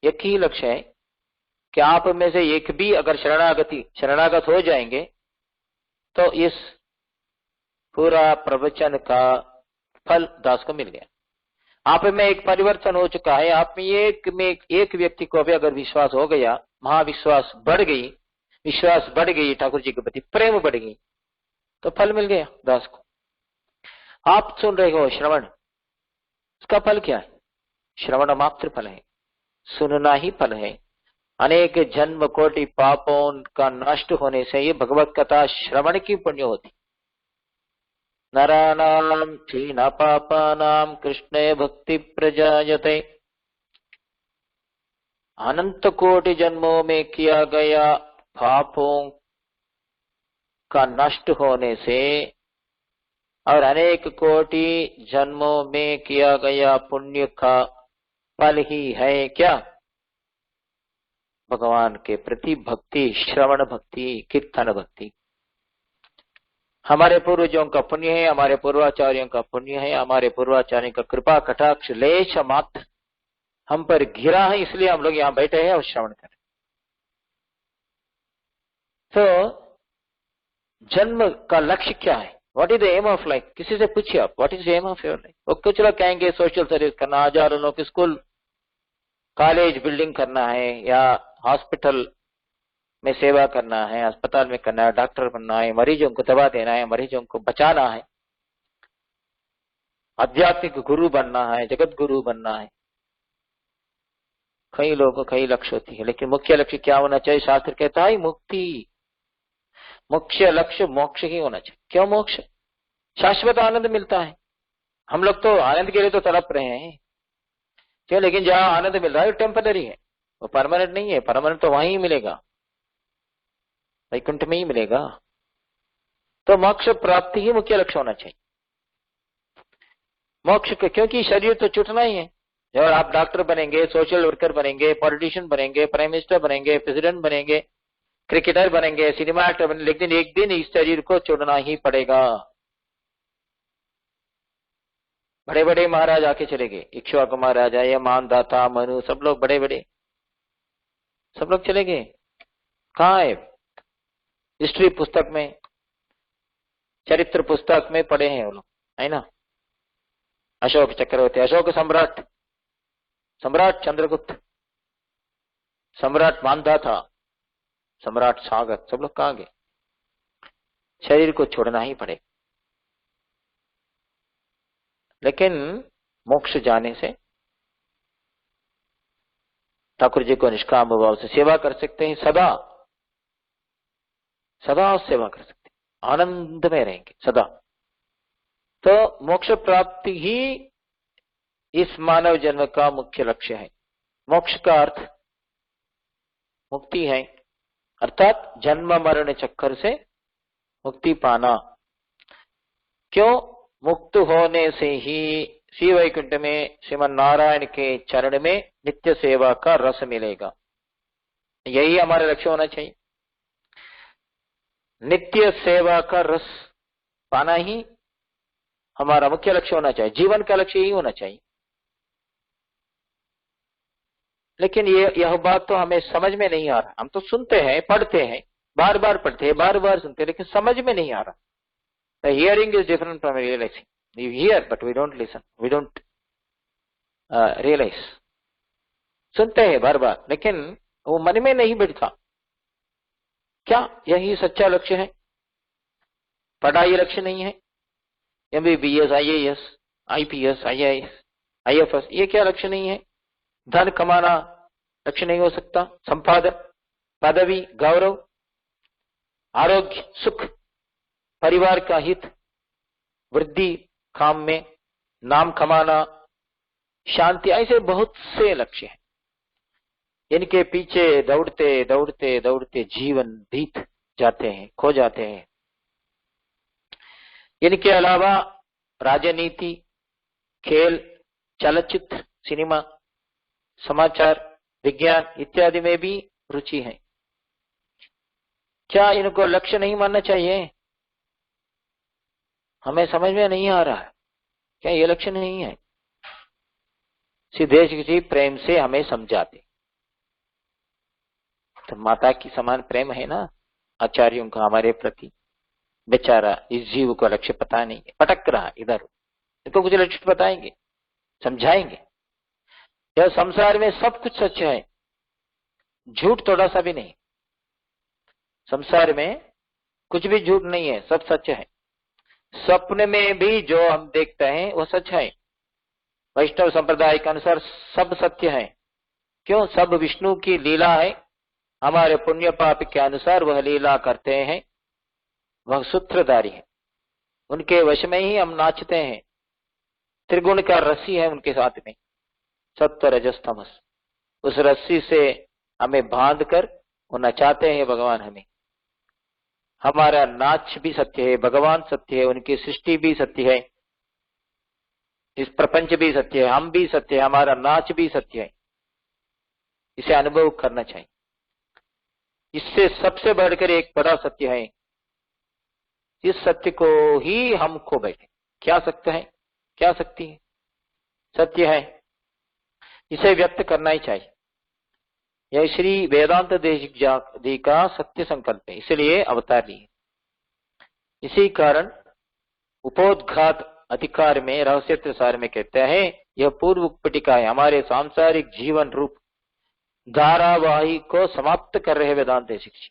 एक ही लक्ष्य है कि आप में से एक भी अगर शरणागत हो जाएंगे तो इस पूरा प्रवचन का फल दास को मिल गया। आप में एक परिवर्तन हो चुका है, आप में एक व्यक्ति को भी अगर विश्वास हो गया, महाविश्वास बढ़ गई, विश्वास बढ़ गई, ठाकुर जी के प्रति प्रेम बढ़ गई, तो फल मिल गया दास को। आप सुन रहे हो श्रवण, इसका फल क्या है? श्रवण मात्र फल है, सुनना ही फल है। अनेक जन्म कोटि पापों का नष्ट होने से ये भगवत कथा श्रवण की पुण्य होती। नराणाम क्षीण पापानाम कृष्णे भक्ति प्रजायते। अनंत कोटि जन्मों में किया गया पापों का नष्ट होने से और अनेक कोटि जन्मों में किया गया पुण्य का फल ही है क्या? भगवान के प्रति भक्ति, श्रवण भक्ति, कीर्तन भक्ति। हमारे पूर्वजों का पुण्य है, हमारे पूर्वाचार्यों का पुण्य है, हमारे पूर्वाचार्यों का कृपा कटाक्ष लेश मात्र हम पर घिरा है, इसलिए हम लोग यहाँ बैठे हैं और श्रवण करें। तो जन्म का लक्ष्य क्या है? What is the aim of life? किसी से पूछिए आप, what is the aim of your life? वो कुछ लोग कहेंगे सोशल सर्विस करना, हजारों लोग स्कूल कॉलेज बिल्डिंग करना है, या हॉस्पिटल में सेवा करना है, अस्पताल में करना है, डॉक्टर बनना है, मरीजों को दवा देना है, मरीजों को बचाना है, आध्यात्मिक गुरु बनना है, जगत गुरु बनना है। कई लोगों को कई लक्ष्य होती है, लेकिन मुख्य लक्ष्य क्या होना चाहिए? शास्त्र कहता है मुक्ति। मुख्य लक्ष्य मोक्ष ही होना चाहिए। क्यों मोक्ष? शाश्वत आनंद मिलता है। हम लोग तो आनंद के लिए तो तड़प रहे हैं क्यों, लेकिन जहां आनंद मिल रहा है वो टेम्पररी है, वो परमानेंट नहीं है। परमानेंट तो वहीं मिलेगा, वैकुंठ में ही मिलेगा। तो मोक्ष प्राप्ति ही मुख्य लक्ष्य होना चाहिए। मोक्ष क्योंकि शरीर तो छूटना ही है। जब आप डॉक्टर बनेंगे, सोशल वर्कर बनेंगे, पॉलिटिशियन बनेंगे, प्राइम मिनिस्टर बनेंगे, प्रेसिडेंट बनेंगे, क्रिकेटर बनेंगे, सिनेमा एक्टर बनेंगे, लेकिन एक दिन इस शरीर को छोड़ना ही पड़ेगा। बड़े बड़े महाराज आके चले गए, इक्ष्वाकु महाराजा या मानदाता, मनु, सब लोग बड़े बड़े सब लोग चले गए। कहाँ है? हिस्ट्री पुस्तक में, चरित्र पुस्तक में पढ़े हैं वो लोग, है ना। अशोक चक्रवर्ती, अशोक सम्राट, सम्राट चंद्रगुप्त, सम्राट मानदाता, सम्राट सागर, सब लोग कहाँ गए? शरीर को छोड़ना ही पड़ेगा। लेकिन मोक्ष जाने से ठाकुर जी को निष्काम भाव से सेवा कर सकते हैं, सदा सदा सेवा कर सकते हैं, आनंद में रहेंगे सदा। तो मोक्ष प्राप्ति ही इस मानव जन्म का मुख्य लक्ष्य है। मोक्ष का अर्थ मुक्ति है, अर्थात जन्म मरण चक्कर से मुक्ति पाना। क्यों? मुक्त होने से ही श्री वैकुंठ में श्रीमन नारायण के चरण में नित्य सेवा का रस मिलेगा। यही हमारा लक्ष्य होना चाहिए, नित्य सेवा का रस पाना ही हमारा मुख्य लक्ष्य होना चाहिए, जीवन का लक्ष्य ही होना चाहिए। लेकिन यह बात तो हमें समझ में नहीं आ रहा। हम तो सुनते हैं, पढ़ते हैं, बार बार पढ़ते हैं, बार बार सुनते हैं, लेकिन समझ में नहीं आ रहा। The hearing is different from realizing. We hear, but we don't listen. We don't realize. सुनते हैं बार बार, लेकिन वो मन में नहीं बैठता। क्या यही सच्चा लक्ष्य है? पढ़ाई लक्ष्य नहीं है। MBBS, IAS, IPS, IAS, IFS, ये क्या लक्ष्य नहीं है? धन कमाना लक्ष्य नहीं हो सकता? संपादन, पदवी, गौरव, आरोग्य, सुख, परिवार का हित, वृद्धि काम में, नाम कमाना, शांति, ऐसे बहुत से लक्ष्य हैं। इनके पीछे दौड़ते दौड़ते दौड़ते जीवन बीत जाते हैं, खो जाते हैं। इनके अलावा राजनीति, खेल, चलचित्र, सिनेमा, समाचार, विज्ञान इत्यादि में भी रुचि है। क्या इनको लक्ष्य नहीं मानना चाहिए? हमें समझ में नहीं आ रहा है, क्या ये लक्षण नहीं है? सीधे किसी प्रेम से हमें समझाते, तो माता की समान प्रेम है ना आचार्यों का हमारे प्रति। बेचारा इस जीव को लक्ष्य पता नहीं है, भटक रहा इधर, इनको कुछ लक्ष्य बताएंगे, समझाएंगे। यह संसार में सब कुछ सच है, झूठ थोड़ा सा भी नहीं। संसार में कुछ भी झूठ नहीं है, सब सच है। स्वप्न में भी जो हम देखते हैं वो सच है। वैष्णव संप्रदाय के अनुसार सब सत्य है। क्यों? सब विष्णु की लीला है। हमारे पुण्य पाप के अनुसार वह लीला करते हैं, वह सूत्रधारी है, उनके वश में ही हम नाचते हैं। त्रिगुण का रस्सी है उनके साथ में, सत्व रजस तमस। उस रस्सी से हमें बांध कर वो नचाते हैं भगवान हमें। हमारा नाच भी सत्य है, भगवान सत्य है, उनकी सृष्टि भी सत्य है, इस प्रपंच भी सत्य है, हम भी सत्य है, हमारा नाच भी सत्य है। इसे अनुभव करना चाहिए। इससे सबसे बढ़कर एक बड़ा सत्य है, इस सत्य को ही हम खो बैठे। क्या सत्य है, क्या शक्ति है? सत्य है, इसे व्यक्त करना ही चाहिए। यह श्री वेदांत देशिक जी का सत्य संकल्प है, इसलिए अवतार लिए। इसी कारण उपोद्घात अधिकार में रहस्य प्रसार में कहते हैं, यह पूर्व पटिका है, हमारे सांसारिक जीवन रूप धारावाही को समाप्त कर रहे वेदांत देशिक जी।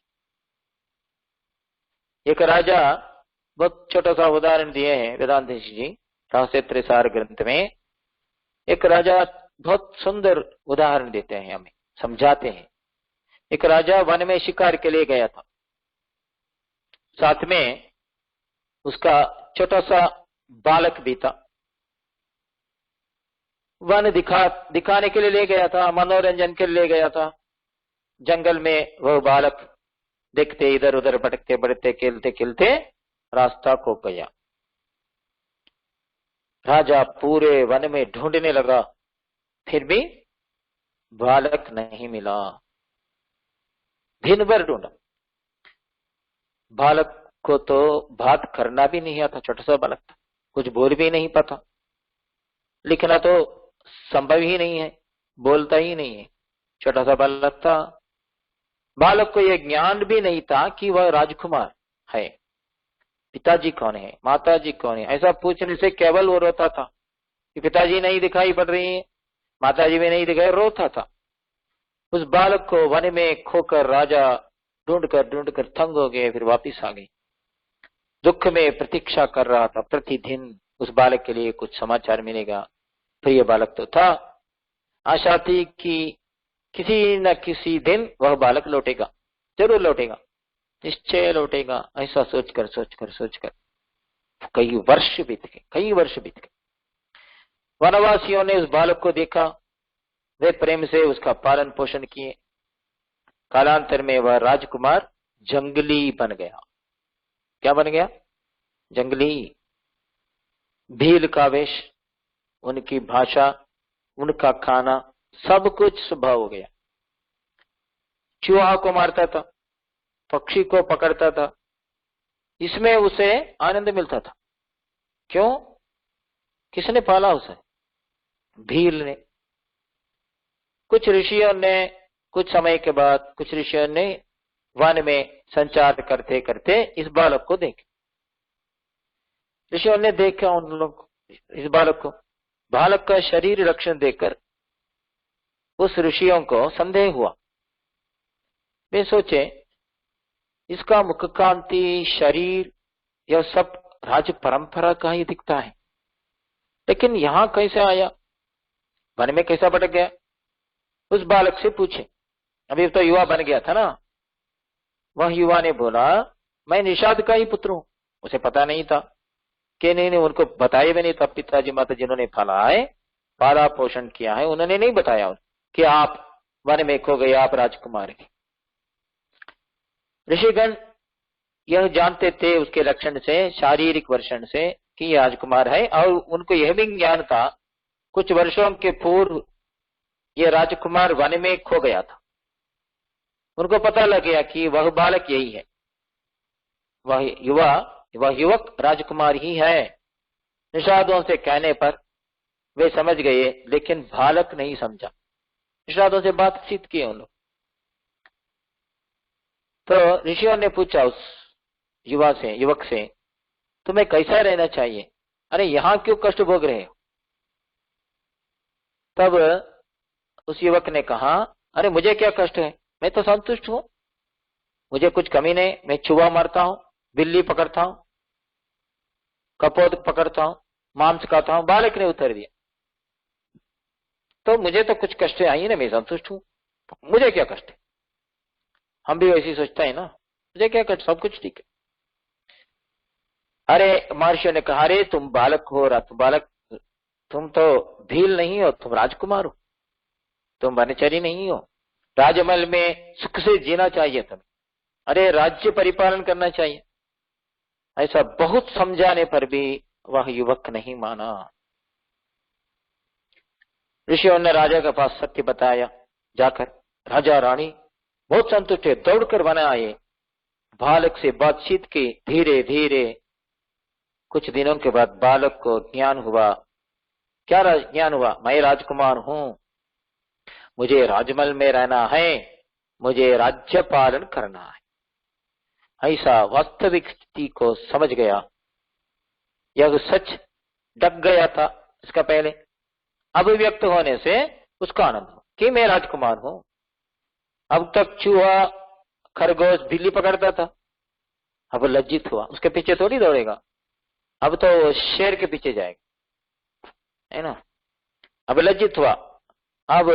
एक राजा, बहुत छोटा सा उदाहरण दिए हैं वेदांत देशिक जी रहस्य प्रसार ग्रंथ में। एक राजा बहुत सुंदर उदाहरण देते हैं, हमें समझाते हैं। एक राजा वन में शिकार के लिए गया था, साथ में उसका छोटा सा बालक भी था। वन दिखाने के लिए ले गया था, मनोरंजन के लिए ले गया था। जंगल में वह बालक देखते इधर उधर भटकते बढ़ते खेलते खेलते रास्ता खो गया। राजा पूरे वन में ढूंढने लगा, फिर भी बालक नहीं मिला। दिन भर ढूंढा, बालक को तो बात करना भी नहीं आता, छोटा सा बालक था, कुछ बोल भी नहीं पाता, लिखना तो संभव ही नहीं है, बोलता ही नहीं है, छोटा सा बालक था। बालक को यह ज्ञान भी नहीं था कि वह राजकुमार है, पिताजी कौन है, माताजी कौन है। ऐसा पूछने से केवल वो रोता था कि पिताजी नहीं दिखाई पड़ रही है, माताजी भी नहीं दिखाई, रोता था। उस बालक को वन में खोकर राजा ढूंढ कर तंग हो गए, फिर वापिस आ गए। दुख में प्रतीक्षा कर रहा था, प्रतिदिन उस बालक के लिए कुछ समाचार मिलेगा। प्रिय बालक तो था, आशा थी कि किसी न किसी दिन वह बालक लौटेगा, जरूर लौटेगा, निश्चय लौटेगा। ऐसा सोचकर कई वर्ष बीत गए। वनवासियों ने उस बालक को देखा, वे प्रेम से उसका पालन पोषण किए। कालांतर में वह राजकुमार जंगली बन गया। क्या बन गया? जंगली। भील का वेश, उनकी भाषा, उनका खाना, सब कुछ स्वभाव हो गया। चूहा को मारता था, पक्षी को पकड़ता था, इसमें उसे आनंद मिलता था। क्यों? किसने पाला उसे? भील ने। कुछ ऋषियों ने, कुछ समय के बाद कुछ ऋषियों ने वन में संचार करते करते इस बालक को देखे। ऋषियों ने देखा उन लोग इस बालक को, बालक का शरीर रक्षण देखकर उस ऋषियों को संदेह हुआ। वे सोचे, इसका मुख कांति, शरीर, यह सब राज परंपरा का ही दिखता है, लेकिन यहां कैसे आया, वन में कैसा भटक गया? उस बालक से पूछे, अभी तो युवा बन गया था ना। वह युवा ने बोला, मैं निषाद का ही पुत्र हूं। उसे पता नहीं था कि नहीं, उनको बताया भी नहीं था। पिताजी माता जिन्होंने पाला है, पाला पोषण किया है, उन्होंने नहीं बताया कि आप वन में खो गए, आप राजकुमार हैं। ऋषिगण यह जानते थे उसके लक्षण से, शारीरिक वर्षण से, कि यह राजकुमार है, और उनको यह भी ज्ञान था कुछ वर्षों के पूर्व यह राजकुमार वन में खो गया था। उनको पता लग गया कि वह बालक यही है, वह युवा वह युवक राजकुमार ही है। निषादों से कहने पर वे समझ गए, लेकिन बालक नहीं समझा। निषादों से बातचीत की उन लोग। तो ऋषियों ने पूछा उस युवक से, तुम्हें कैसा रहना चाहिए? अरे यहाँ क्यों कष्ट भोग रहे हो? तब उस युवक ने कहा, अरे मुझे क्या कष्ट है, मैं तो संतुष्ट हूं, मुझे कुछ कमी नहीं। मैं चूहा मारता हूं, बिल्ली पकड़ता हूं, कपोत पकड़ता हूं, मांस खाता हूं। बालक ने उत्तर दिया, तो मुझे तो कुछ कष्ट आई ना, मैं संतुष्ट हूं, मुझे क्या कष्ट है? हम भी वैसे सोचता है ना, मुझे क्या कष्ट, सब कुछ ठीक है। अरे महर्षियों ने कहा, अरे तुम बालक हो, बालक, तुम तो भील नहीं हो, तुम राजकुमार हो, तुम वनचरी नहीं हो। राजमहल में सुख से जीना चाहिए तुम्हें, अरे राज्य परिपालन करना चाहिए। ऐसा बहुत समझाने पर भी वह युवक नहीं माना। ऋषियों ने राजा के पास सत्य बताया। जाकर राजा रानी बहुत संतुष्ट है, दौड़कर वन आए, बालक से बातचीत की। धीरे धीरे कुछ दिनों के बाद बालक को ज्ञान हुआ। क्या ज्ञान हुआ? मैं राजकुमार हूं, मुझे राजमहल में रहना है, मुझे राज्य पालन करना है। ऐसा वास्तविक स्थिति को समझ गया। यह सच ढक गया था इसका पहले, अभिव्यक्त होने से उसका आनंद हुआ कि मैं राजकुमार हूं। अब तक चूहा, खरगोश, बिल्ली पकड़ता था, अब लज्जित हुआ, उसके पीछे थोड़ी दौड़ेगा, अब तो शेर के पीछे जाएगा, है ना। अब लज्जित हुआ। अब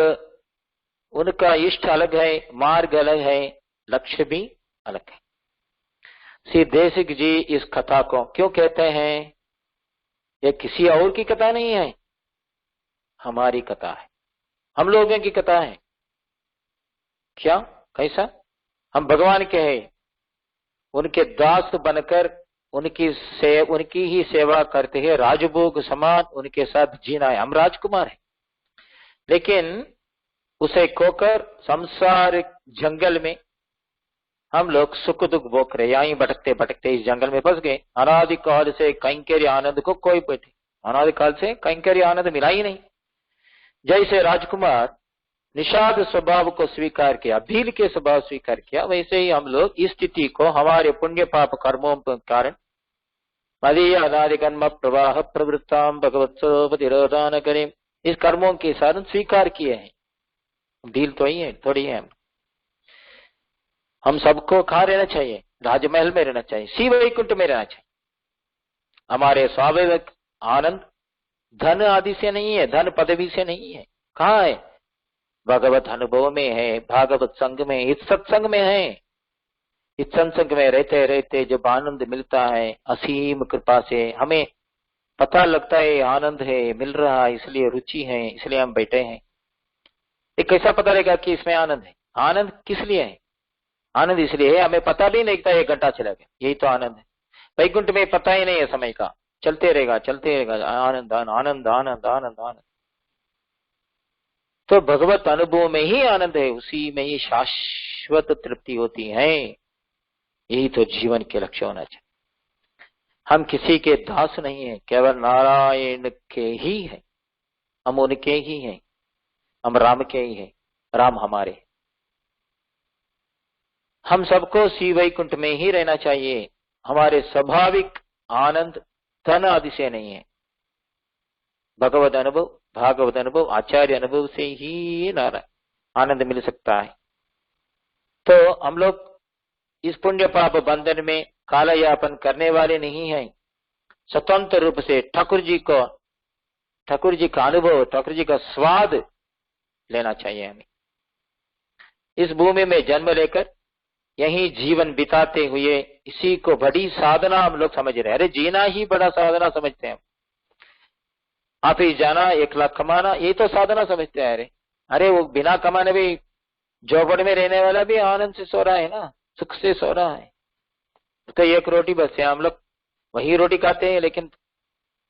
उनका इष्ट अलग है, मार्ग अलग है, लक्ष्य भी अलग है। श्री देशिक जी इस कथा को क्यों कहते हैं? यह किसी और की कथा नहीं है, हमारी कथा है, हम लोगों की कथा है। क्या? कैसा? हम भगवान के हैं, उनके दास बनकर उनकी ही सेवा करते हैं, राजभोग समान उनके साथ जीना है। हम राजकुमार हैं, लेकिन उसे खोकर संसार जंगल में हम लोग सुख दुख भोग रहे, यहीं भटकते भटकते इस जंगल में फंस गए। अनादिकाल से कैंकर्य आनंद को कोई बैठे, अनादिकाल से कैंकर्य आनंद मिला ही नहीं। जैसे राजकुमार निषाद स्वभाव को स्वीकार किया, भील के स्वभाव स्वीकार किया, वैसे ही हम लोग इस स्थिति को हमारे पुण्य पाप कर्मों के कारण मदीय अनादि कर्म प्रवाह प्रवृत्ताम भगवत्सोपतिरोधान करें, इस कर्मों के साधन स्वीकार किए हैं। भील तो ही है, थोड़ी है। हम सबको कहाँ रहना चाहिए? राजमहल में रहना चाहिए, शिव वैकुंठ में रहना चाहिए। हमारे स्वाभाविक आनंद धन आदि से नहीं है, धन पदवी से नहीं है। कहाँ है? भगवत अनुभव में है, भागवत संग में, इस सत्संग में है। इस सत्संग में रहते रहते जब आनंद मिलता है, असीम कृपा से हमें पता लगता है आनंद है, मिल रहा है, इसलिए रुचि है, इसलिए हम बैठे हैं। ये कैसा पता लगेगा कि इसमें आनंद है? आनंद किस लिए है? आनंद इसलिए है, हमें पता भी नहीं लगता 1 घंटा चला गया, यही तो आनंद है। वैकुंठ में पता ही नहीं है समय का, चलते रहेगा चलते रहेगा, आनंद आनंद आनंद आनंद आनंद। तो भगवत अनुभव में ही आनंद है, उसी में ही शाश्वत तृप्ति होती है। यही तो जीवन के लक्ष्य होना चाहिए। हम किसी के दास नहीं है, केवल नारायण के ही है, हम उनके ही हैं, हम राम के ही हैं, राम हमारे। हम सबको श्री वैकुंठ में ही रहना चाहिए। हमारे स्वाभाविक आनंद धन आदि से नहीं है, भगवत अनुभव, भागवत अनुभव, आचार्य अनुभव से ही नारायण आनंद मिल सकता है। तो हम लोग इस पुण्य पाप बंधन में कालयापन करने वाले नहीं हैं। स्वतंत्र रूप से ठाकुर जी का अनुभव, ठाकुर जी का स्वाद लेना चाहिए हमें। इस भूमि में जन्म लेकर यही जीवन बिताते हुए इसी को बड़ी साधना हम लोग समझ रहे हैं। अरे जीना ही बड़ा साधना समझते हैं। आप ही जाना, 1 लाख कमाना, ये तो साधना समझते हैं। अरे वो बिना कमाने भी झोपड़ में रहने वाला भी आनंद से सो रहा है ना, सुख से सो रहा है। तो 1 रोटी बस है, हम लोग वही रोटी खाते हैं, लेकिन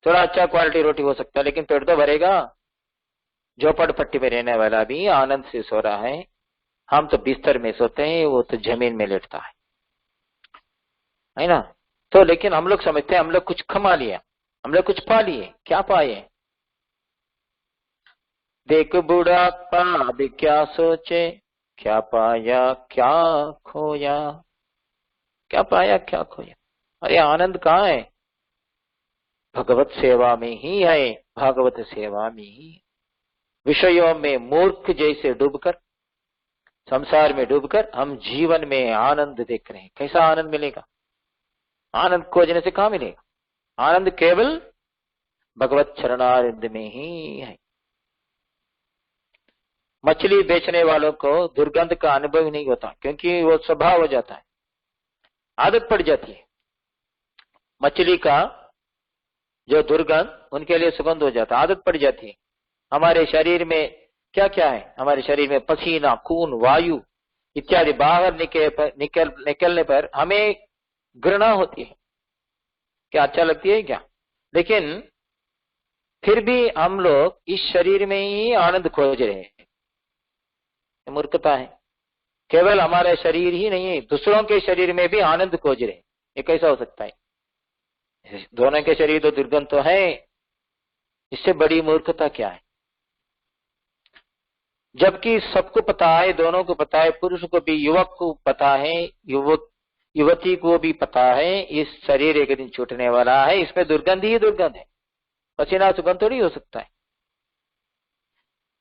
थोड़ा अच्छा क्वालिटी रोटी हो सकता है, लेकिन पेट तो भरेगा। झोपड़ पट्टी में रहने वाला भी आनंद से सो रहा है। हम तो बिस्तर में सोते हैं, वो तो जमीन में लेटता है ना। तो लेकिन हम लोग समझते हैं हम लोग कुछ कमा लिया, हम लोग कुछ पा लिए। क्या पाए? देख बुढ़ापा अब क्या सोचे, क्या पाया क्या खोया, क्या पाया क्या खोया। अरे आनंद कहाँ है? भगवत सेवा में ही है, भागवत सेवा में ही। विषयों में मूर्ख जैसे डूबकर, संसार में डूबकर हम जीवन में आनंद देख रहे हैं। कैसा आनंद मिलेगा? आनंद खोजने से कहां मिलेगा? आनंद केवल भगवत चरणारविंद में ही है। मछली बेचने वालों को दुर्गंध का अनुभव ही नहीं होता, क्योंकि वो स्वभाव हो जाता है, आदत पड़ जाती है। मछली का जो दुर्गंध उनके लिए सुगंध हो जाता है, आदत पड़ जाती है। हमारे शरीर में क्या क्या है? हमारे शरीर में पसीना, खून, वायु इत्यादि बाहर निकलने पर हमें घृणा होती है। क्या अच्छा लगती है क्या? लेकिन फिर भी हम लोग इस शरीर में ही आनंद खोज रहे हैं। मूर्खता है। केवल हमारा शरीर ही नहीं है, दूसरों के शरीर में भी आनंद खोज रहे हैं। ये कैसा हो सकता है? दोनों के शरीर तो दुर्गंध तो है, इससे बड़ी मूर्खता क्या है? जबकि सबको पता है, दोनों को पता है, पुरुष को भी, युवक को पता है, युवती को भी पता है, इस शरीर एक दिन छूटने वाला है, इसमें दुर्गंध ही दुर्गंध है, पसीना सुगंध थोड़ी हो सकता है।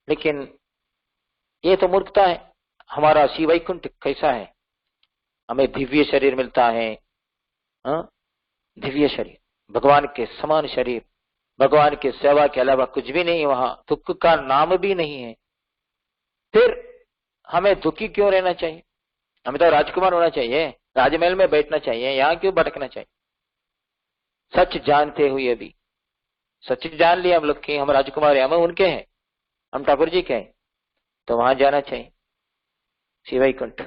लेकिन ये तो मूर्खता है। हमारा शिव वैकुंठ कैसा है? हमें दिव्य शरीर मिलता है, दिव्य शरीर, भगवान के समान शरीर, भगवान के सेवा के अलावा कुछ भी नहीं, वहां दुख का नाम भी नहीं है। फिर हमें दुखी क्यों रहना चाहिए? हमें तो राजकुमार होना चाहिए, राजमहल में बैठना चाहिए, यहाँ क्यों भटकना चाहिए? सच जानते हुए भी, सच जान लिया हम लोग कि हम राजकुमार हैं, हम उनके हैं, हम ठाकुर जी के हैं, तो वहां जाना चाहिए, शिव वैकुंठ।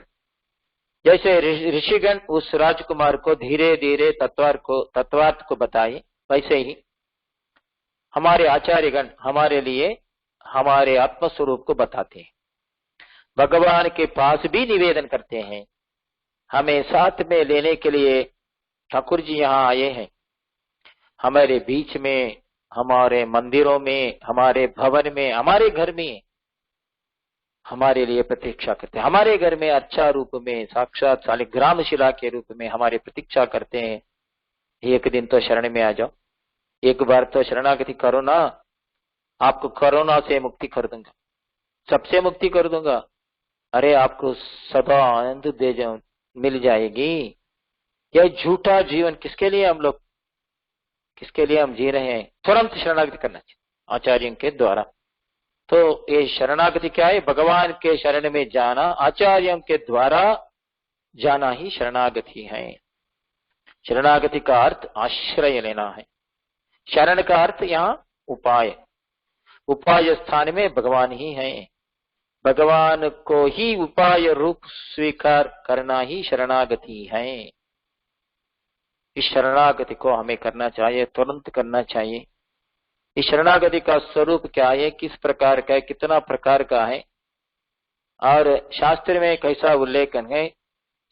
जैसे ऋषिगण उस राजकुमार को धीरे धीरे तत्वार्थ को बताए, वैसे ही हमारे आचार्यगण हमारे लिए हमारे आत्मस्वरूप को बताते हैं, भगवान के पास भी निवेदन करते हैं। हमें साथ में लेने के लिए ठाकुर जी यहाँ आए हैं, हमारे बीच में, हमारे मंदिरों में, हमारे भवन में, हमारे घर में हमारे लिए प्रतीक्षा करते हैं। हमारे घर में अच्छा रूप में, साक्षात शालिग्राम शिला के रूप में हमारे प्रतीक्षा करते हैं। एक दिन तो शरण में आ जाओ, एक बार तो शरणागति करो ना, आपको कोरोना से मुक्ति कर दूंगा, सबसे मुक्ति कर दूंगा। अरे आपको सदा आनंद दे जाओ, मिल जाएगी। यह झूठा जीवन किसके लिए हम लोग, किसके लिए हम जी रहे हैं? तुरंत शरणागति करना चाहिए आचार्यों के द्वारा। तो ये शरणागति क्या है? भगवान के शरण में जाना, आचार्यों के द्वारा जाना ही शरणागति है। शरणागति का अर्थ आश्रय लेना है। शरण का अर्थ यहाँ उपाय, उपाय स्थान में भगवान ही है। भगवान को ही उपाय रूप स्वीकार करना ही शरणागति है। इस शरणागति को हमें करना चाहिए, तुरंत करना चाहिए। इस शरणागति का स्वरूप क्या है, किस प्रकार का है, कितना प्रकार का है, और शास्त्र में कैसा उल्लेख है,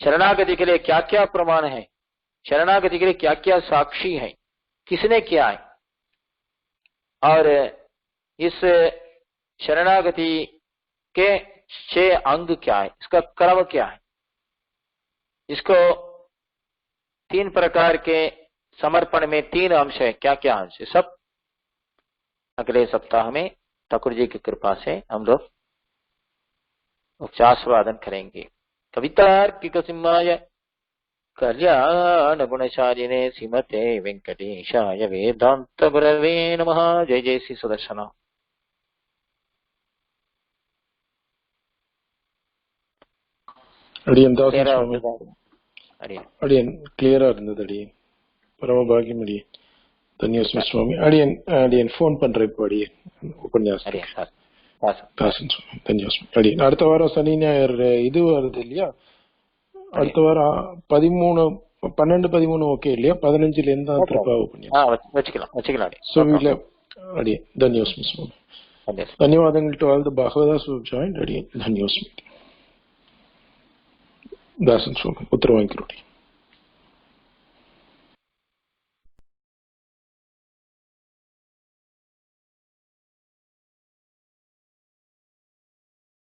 शरणागति के लिए क्या क्या प्रमाण है, शरणागति के लिए क्या क्या साक्षी है, किसने किया है, और इस शरणागति के 6 अंग क्या है, इसका क्रम क्या है, इसको 3 प्रकार के समर्पण में 3 अंश है, क्या क्या अंश है, सब अगले सप्ताह में ठाकुर जी की कृपा से हम लोग उपचास्वादन करेंगे। कवितार्किक सिंहाय कल्याण गुणशालिने श्रीमते वेंकटेशाय वेदांत गुरवे नमः। जय जय श्री सुदर्शन। அடியன் தாசன் சுவாமி, அடியன் கிளியரா இருந்தது. அடியன் பரமபாகியம். அடியன் தன்யோஸ்மி சுவாமி. அடியன் போன் பண்றேன் இப்போ. அடியன் உபன்யாசம் தாசன் சுவாமி தன்யோஸ்மி. அடியன் அடுத்த வாரம் சனி ஞாயிறு இது வருது இல்லையா? அடுத்த வாரம் 13, 12, 13 ஓகே இல்லையா? 15ல இருந்தா திருப்பா வச்சுக்கலாம். So we'll அடியன் தன்யோஸ்மி சுவாமி. ధన్యవాదங்கள் to all the Bhagavatas who have joined. அடியன் தன்யோஸ்மி. दासन स्वामी उत्तर वांकरोटी।